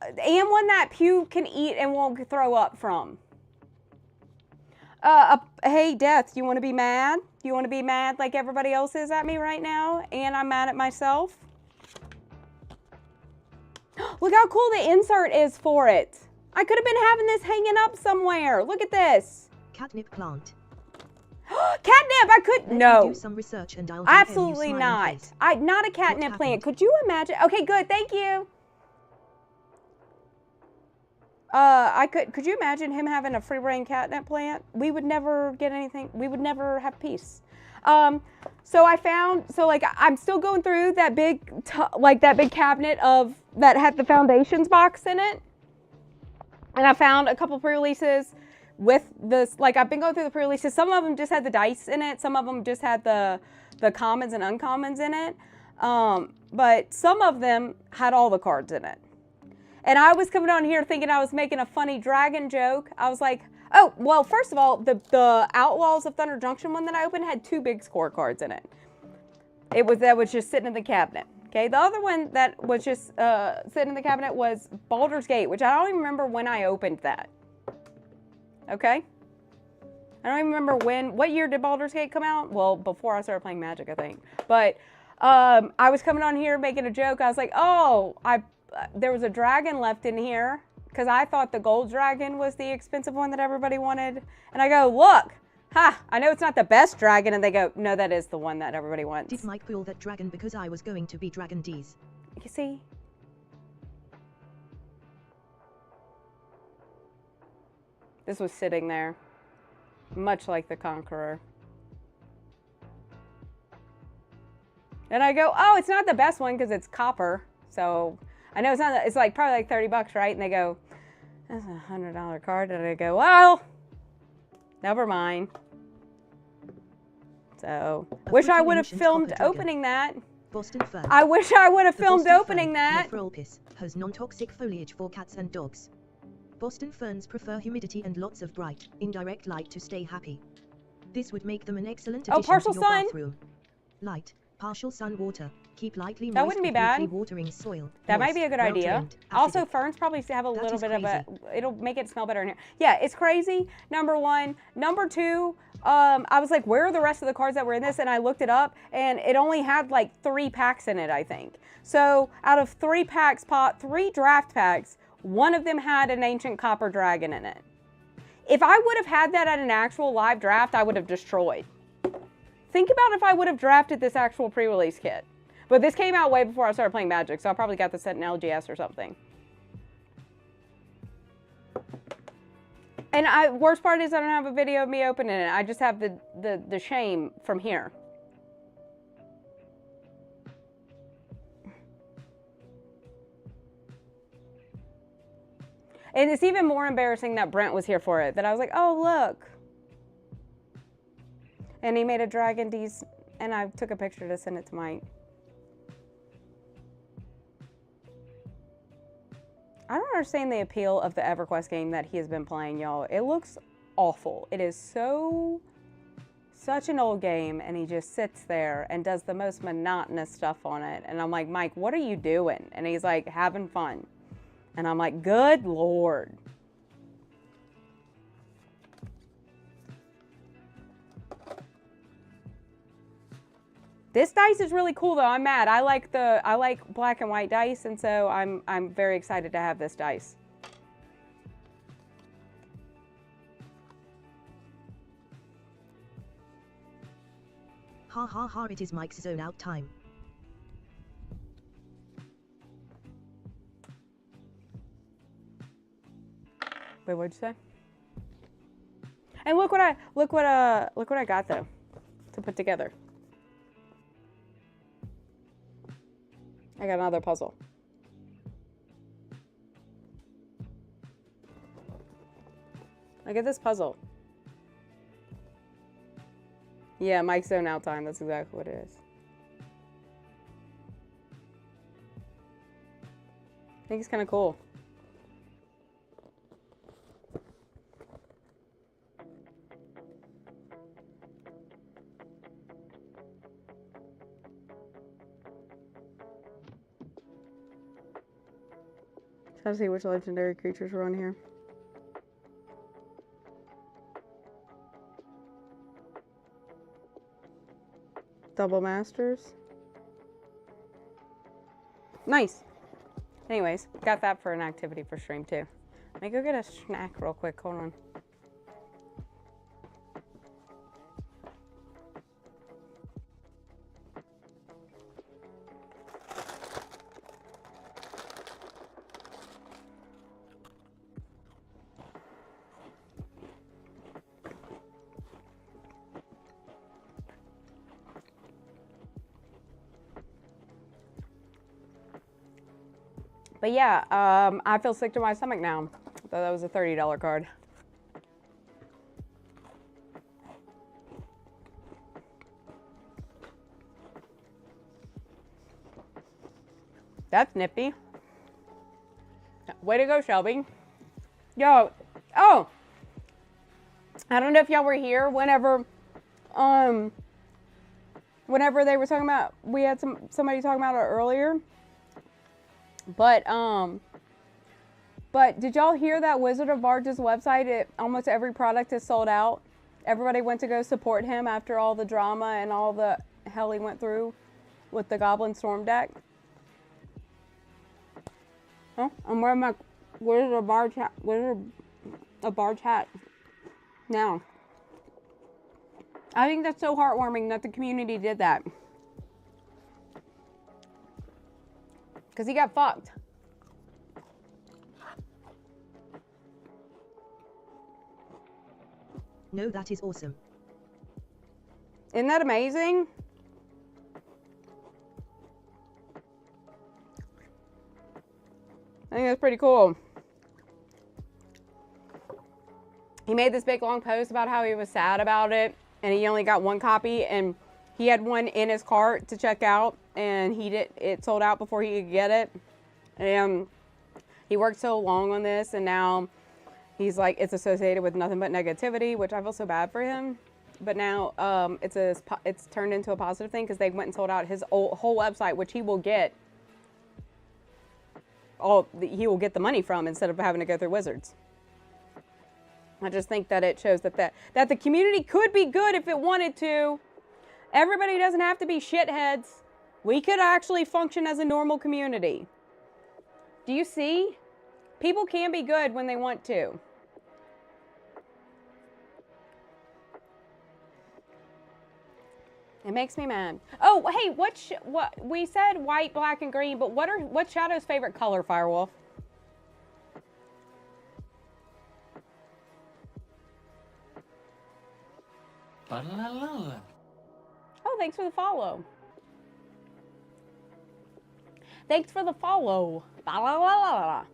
And one that Pew can eat and won't throw up from. Hey, Death, you want to be mad? You want to be mad like everybody else is at me right now? And I'm mad at myself? Look how cool the insert is for it. I could have been having this hanging up somewhere. Look at this. Catnip plant. Catnip, I could, no. Do some research and I'll absolutely not. Not a catnip plant. Could you imagine? Okay, good, thank you. Could you imagine him having a free reign catnip plant? We would never get anything, we would never have peace. So I'm still going through that big cabinet that had the foundations box in it. And I found a couple pre-releases with this, like I've been going through the pre-releases. Some of them just had the dice in it. Some of them just had the commons and uncommons in it. But some of them had all the cards in it. And I was coming on here thinking I was making a funny dragon joke. I was like, oh, well, first of all, the Outlaws of Thunder Junction one that I opened had 2 big scorecards in it. That was just sitting in the cabinet. Okay, the other one that was just sitting in the cabinet was Baldur's Gate, which I don't even remember when I opened that. Okay? I don't even remember what year did Baldur's Gate come out? Well, before I started playing Magic, I think. But I was coming on here making a joke. I was like, oh, there was a dragon left in here because I thought the gold dragon was the expensive one that everybody wanted. And I go, look, I know it's not the best dragon. And they go, no, that is the one that everybody wants. Did Mike pull that dragon because I was going to be Dragon D's? You see? This was sitting there, much like the Conqueror. And I go, oh, it's not the best one because it's copper. So I know it's not, it's like probably like $30, right? And they go, that's a $100 card. And I go, well, never mind. So, wish I would have filmed opening that. Boston fir. I wish I would have filmed Boston opening fern, that. Nephropis, has non-toxic foliage for cats and dogs. Boston ferns prefer humidity and lots of bright, indirect light to stay happy. This would make them an excellent addition partial to your sun. bathroom. Light, partial sun water. Keep lightly That moist wouldn't be with bad. weekly watering soil. That might Moist, be a good well idea. drained, Also, acidic. ferns probably have a That little is bit of a, crazy. it'll make it smell better in here. Yeah, it's crazy, number one. Number two, I was like, where are the rest of the cards that were in this? And I looked it up, and it only had like 3 packs in it, I think. So out of 3 packs, 3 draft packs, one of them had an ancient copper dragon in it. If I would have had that at an actual live draft, I would have destroyed. Think about if I would have drafted this actual pre-release kit. But this came out way before I started playing Magic, so I probably got this at an LGS or something. And worst part is I don't have a video of me opening it. I just have the shame from here. And it's even more embarrassing that Brent was here for it. That I was like, oh, look. And he made a Dragon D's, and I took a picture to send it to Mike. I don't understand the appeal of the EverQuest game that he has been playing, y'all. It looks awful. It is such an old game, and he just sits there and does the most monotonous stuff on it. And I'm like, Mike, what are you doing? And he's like, having fun. And I'm like, good Lord. This dice is really cool though. I'm mad. I like black and white dice, and so I'm very excited to have this dice. Ha ha ha, it is Mike's zone out time. Wait, what'd you say? And look what I got though to put together. I got another puzzle. Look at this puzzle. Yeah, Mike's zone out time. That's exactly what it is. I think it's kind of cool. Let's see which legendary creatures were on here. Double Masters. Nice. Anyways, got that for an activity for stream too. Let me go get a snack real quick. Hold on. But But yeah, I feel sick to my stomach now. I thought that was a $30 card. That's nifty. Way to go, Shelby. Yo, oh, I don't know if y'all were here whenever they were talking about, we had somebody talking about it earlier. But did y'all hear that Wizard of Barge's website? Almost every product is sold out. Everybody went to go support him after all the drama and all the hell he went through with the Goblin Storm deck. Oh, I'm wearing my Wizard of Barge hat now. I think that's so heartwarming that the community did that. Because he got fucked. No, that is awesome. Isn't that amazing? I think that's pretty cool. He made this big long post about how he was sad about it and he only got one copy and he had one in his cart to check out and it sold out before he could get it. And he worked so long on this and now he's like, it's associated with nothing but negativity, which I feel so bad for him. But now it's turned into a positive thing because they went and sold out his whole website, which he will get the money from instead of having to go through Wizards. I just think that it shows that the community could be good if it wanted to. Everybody doesn't have to be shitheads. We could actually function as a normal community. Do you see? People can be good when they want to. It makes me mad. Oh, hey, what we said white, black, and green, but what's Shadow's favorite color, Firewolf? Oh, thanks for the follow. Thanks for the follow. La, la, la, la, la.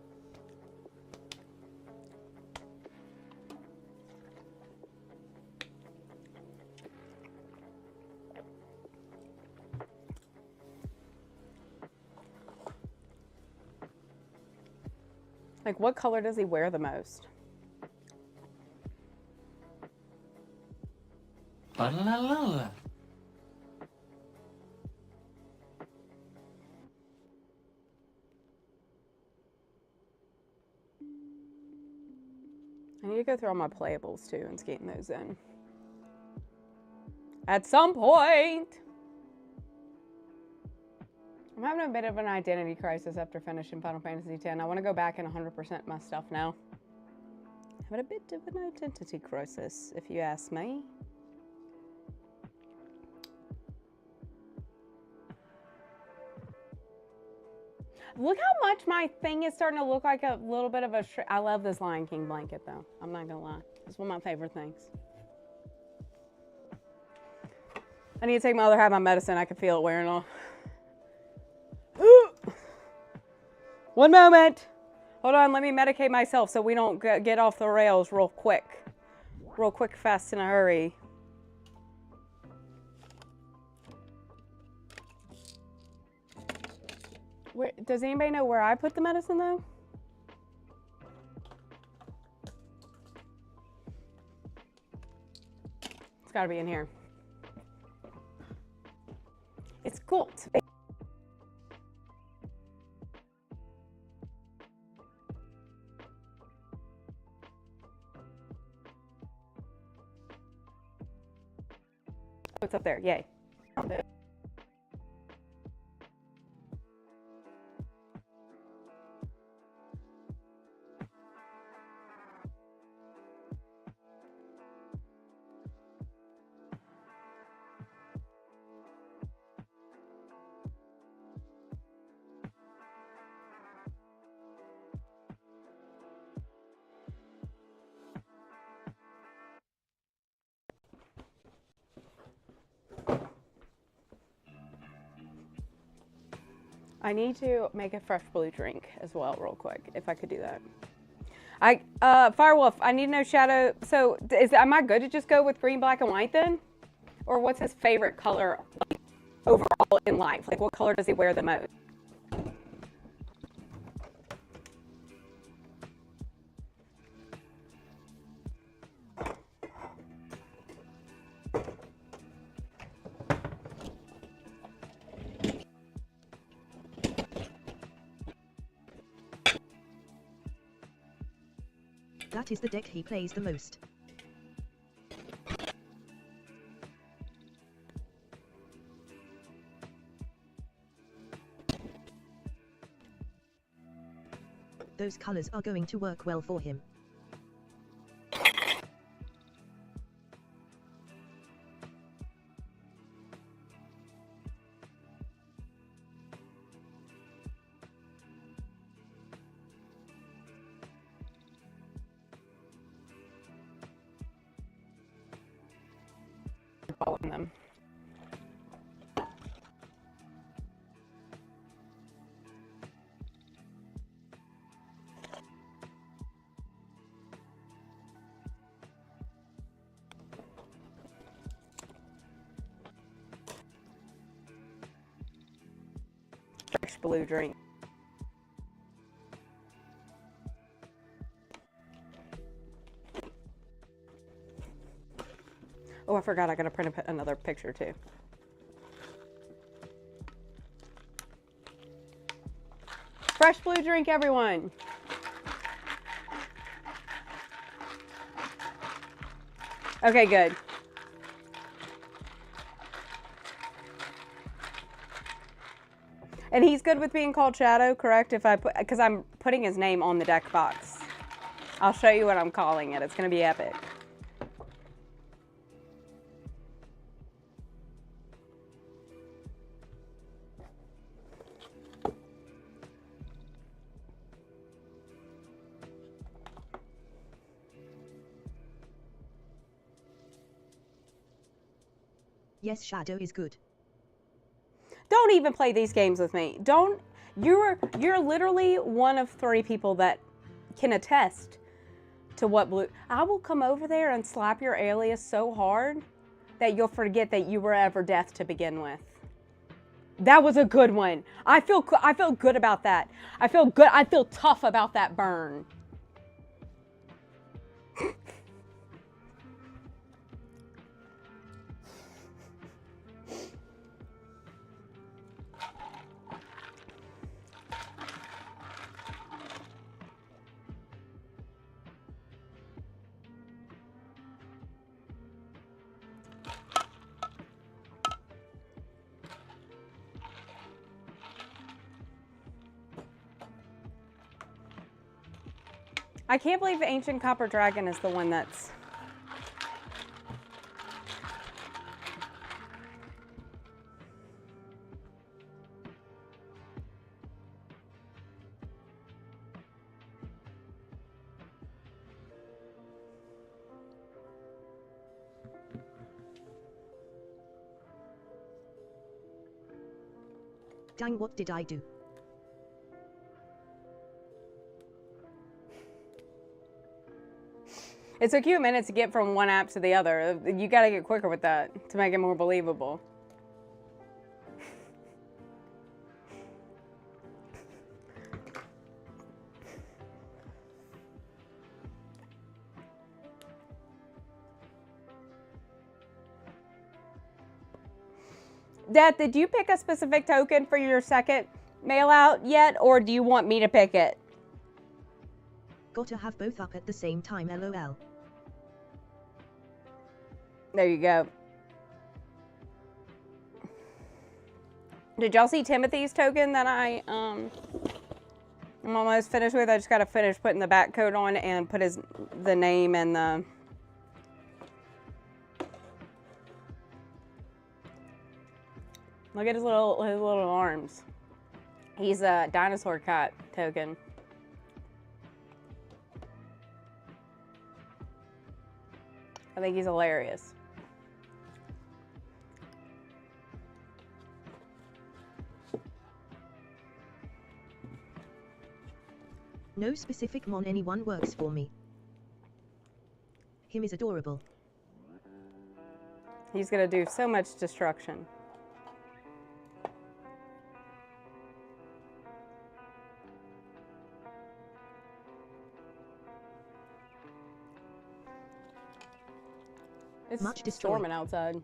Like, what color does he wear the most? I need to go through all my playables too and skating those in. At some point. I'm having a bit of an identity crisis after finishing Final Fantasy X. I want to go back and 100% my stuff now. Having a bit of an identity crisis, if you ask me. Look how much my thing is starting to look like a little bit of a... I love this Lion King blanket, though. I'm not going to lie. It's one of my favorite things. I need to take my other half of my medicine. I can feel it wearing off. One moment. Hold on. Let me medicate myself so we don't get off the rails real quick. Real quick, fast, in a hurry. Does anybody know where I put the medicine, though? It's got to be in here. It's cool. Oh, it's up there. Yay. I need to make a fresh blue drink as well, real quick, if I could do that. Firewolf, I need to know Shadow. So, am I good to just go with green, black, and white then? Or what's his favorite color overall in life? Like, what color does he wear the most? That is the deck he plays the most. Those colors are going to work well for him. Following them. Fresh blue drink. Oh, I forgot I gotta print another picture too. Fresh blue drink, everyone. Okay, good. And he's good with being called Shadow, correct? If I put, because I'm putting his name on the deck box. I'll show you what I'm calling it. It's gonna be epic. Yes, Shadow is good. Don't even play these games with me. Don't. You're literally one of 3 people that can attest to what blue. I will come over there and slap your alias so hard that you'll forget that you were ever Death to begin with. That was a good one. I feel good about that. I feel good. I feel tough about that burn. I can't believe Ancient Copper Dragon is the one that's... Dang, what did I do? It took you a minute to get from one app to the other. You gotta get quicker with that to make it more believable. Death, did you pick a specific token for your second mail out yet, or do you want me to pick it? Gotta have both up at the same time, lol. There you go. Did y'all see Timothy's token that I'm almost finished with? I just gotta finish putting the back coat on and put the name and the... Look at his little arms. He's a dinosaur cat token. I think he's hilarious. No specific mon, anyone works for me. Him is adorable. He's gonna do so much destruction. It's Much destroyed. storming outside.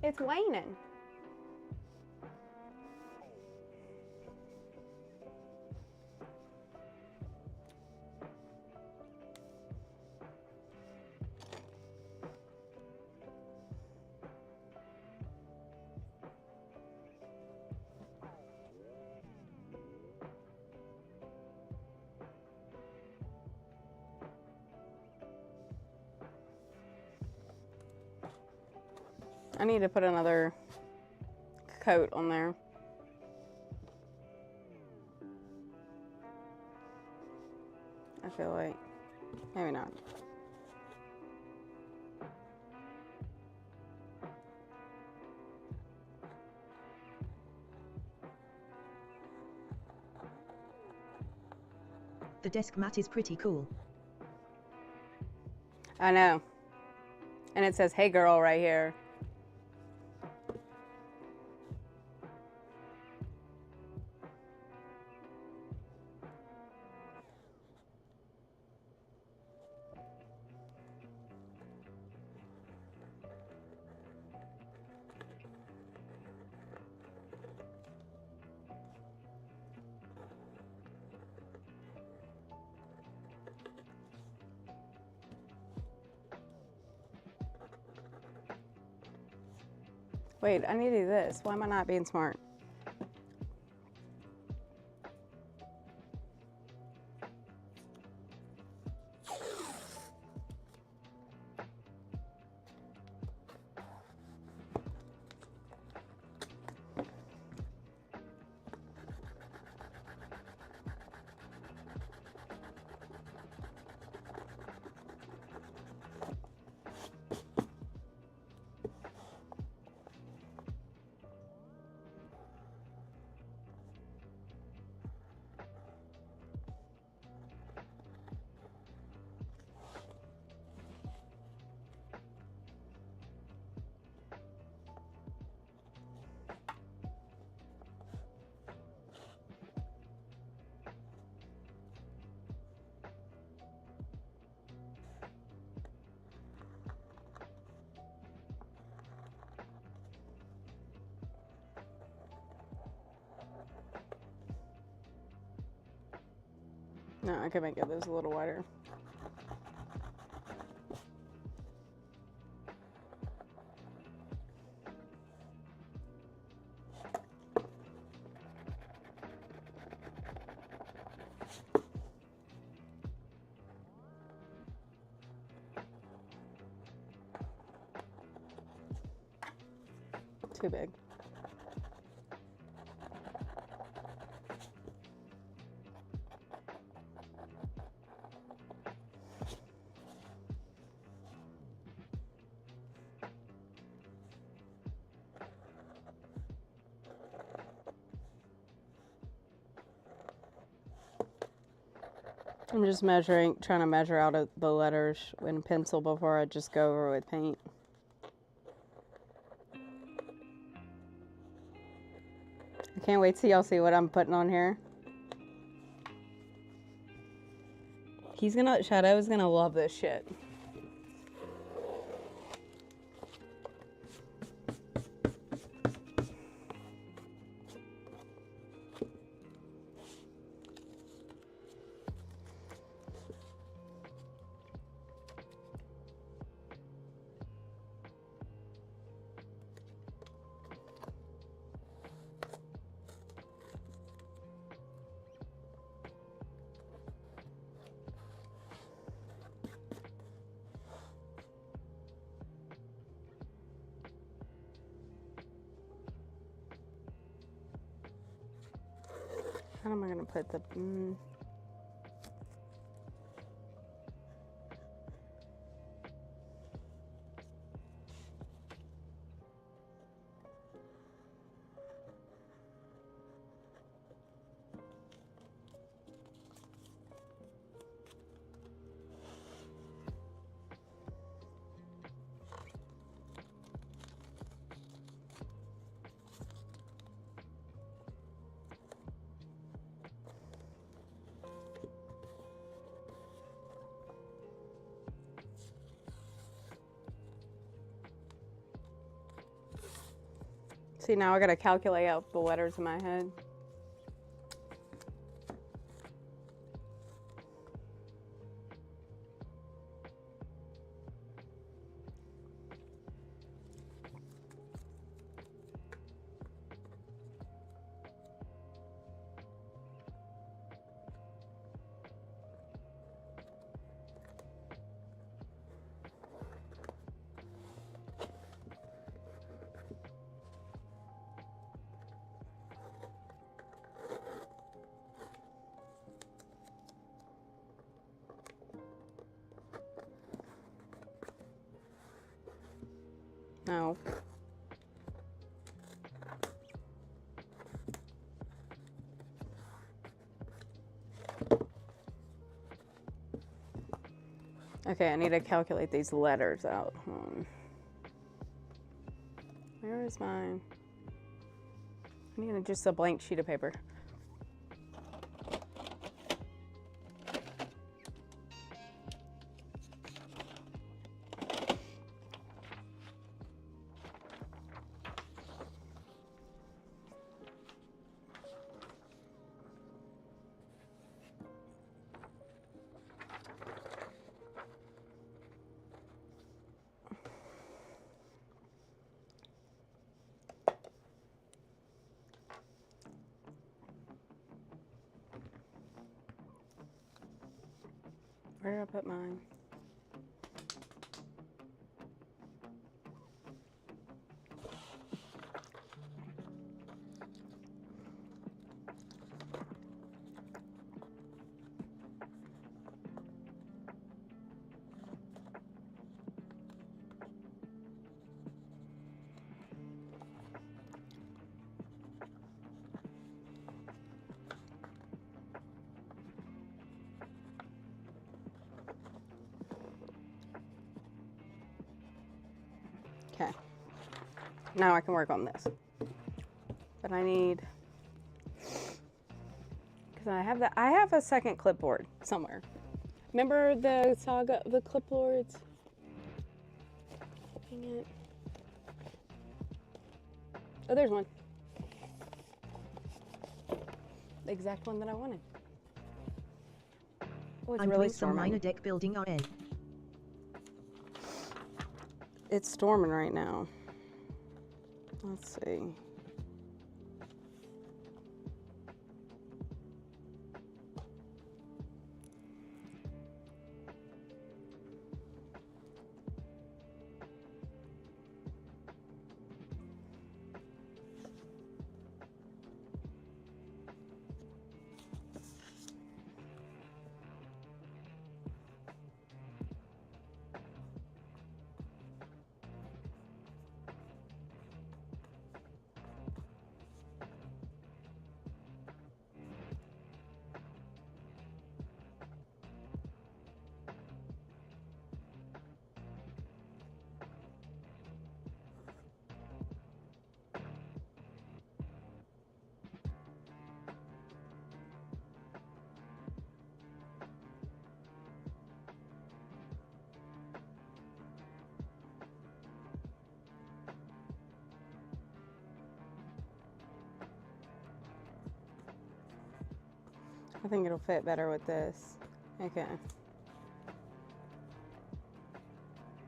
It's waning. I need to put another coat on there. I feel like, maybe not. The desk mat is pretty cool. I know. And it says, "Hey girl," right here. Wait, I need to do this. Why am I not being smart? No, I can make it this a little wider. Too big. I'm just trying to measure out the letters in pencil before I just go over with paint. I can't wait till y'all see what I'm putting on here. Shadow's gonna love this shit. How am I gonna put the? See, now I gotta calculate out the letters in my head. No. Okay, I need to calculate these letters out. Where is mine? I need just a blank sheet of paper. Where did I put mine? Okay. Now I can work on this. But I need, because I have a second clipboard somewhere. Remember the saga of the clipboards? Dang it. Oh, there's one. The exact one that I wanted. Oh, it's I'm really doing some storming. minor deck building RN. It's storming right now. Let's see. I think it'll fit better with this. Okay.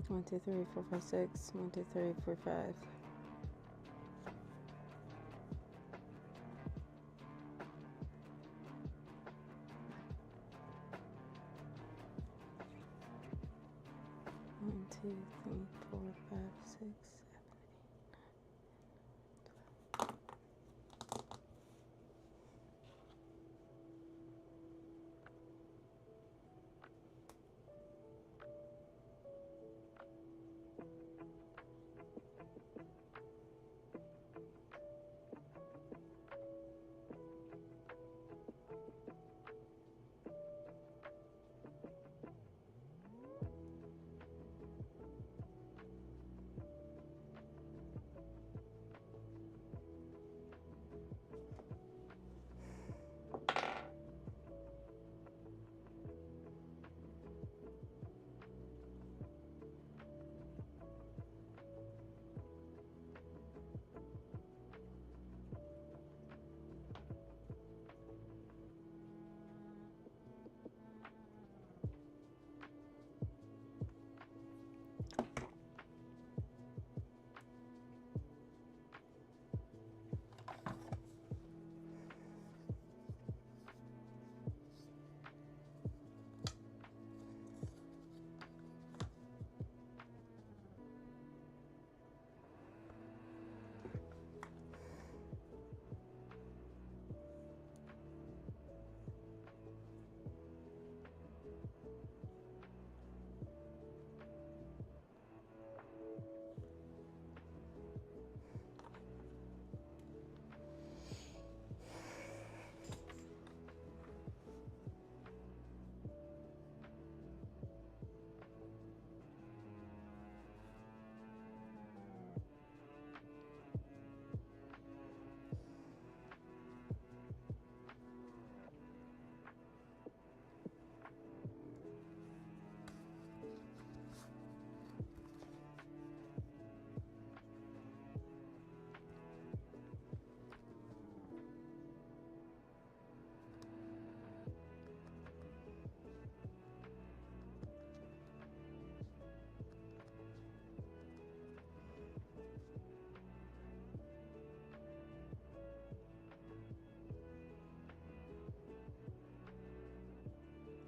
1, 2, 3, 4, 5, 6. 1, 2, 3, 4, 5. One, two, three, 4, 5, 6, 7.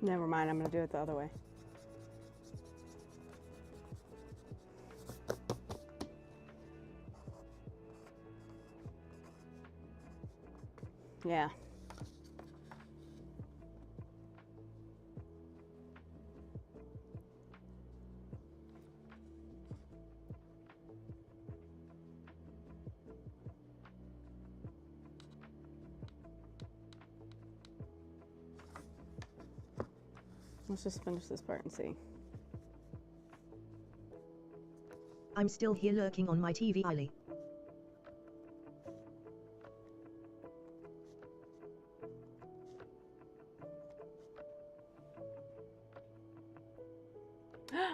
Never mind, I'm gonna do it the other way. Yeah. Let's just finish this part and see. I'm still here lurking on my TV Eily.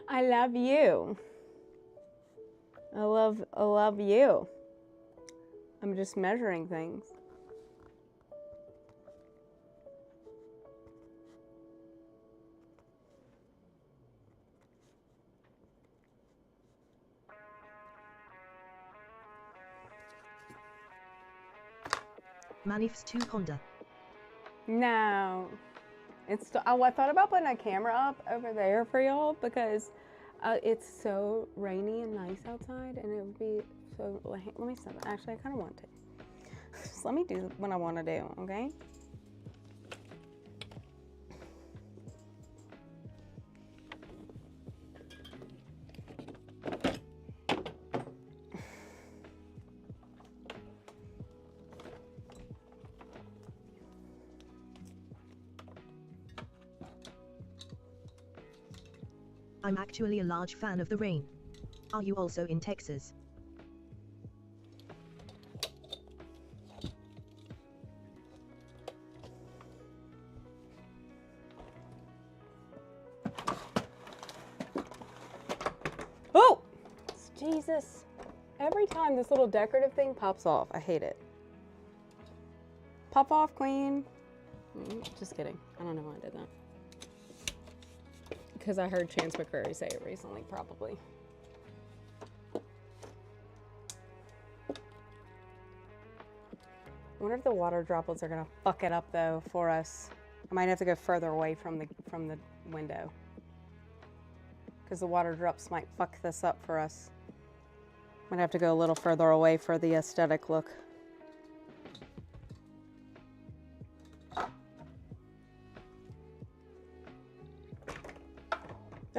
I love you. I love you. I'm just measuring things. Manifs 2 Ponder. No. It's oh, I thought about putting a camera up over there for y'all because it's so rainy and nice outside, and it would be so. Let me stop. Actually, I kind of want to. Just let me do what I want to do, okay? I'm actually a large fan of the rain. Are you also in Texas? Oh! Jesus. Every time this little decorative thing pops off, I hate it. Pop off, queen. Just kidding. I don't know why I did that. Because I heard Chance McCrary say it recently, probably. I wonder if the water droplets are gonna fuck it up though for us. I might have to go further away from the window. Because the water drops might fuck this up for us. Might have to go a little further away for the aesthetic look.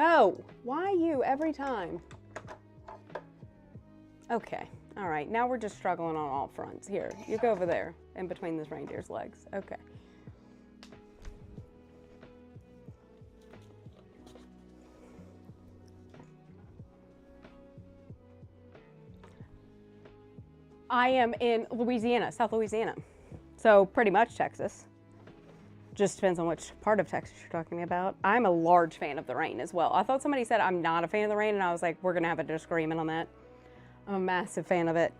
Oh, why you every time? Okay, all right, now we're just struggling on all fronts. Here, you go over there, in between this reindeer's legs. Okay. I am in Louisiana, South Louisiana. So pretty much Texas. Just depends on which part of Texas you're talking about. I'm a large fan of the rain as well. I thought somebody said I'm not a fan of the rain, and I was like, we're gonna have a disagreement on that. I'm a massive fan of it.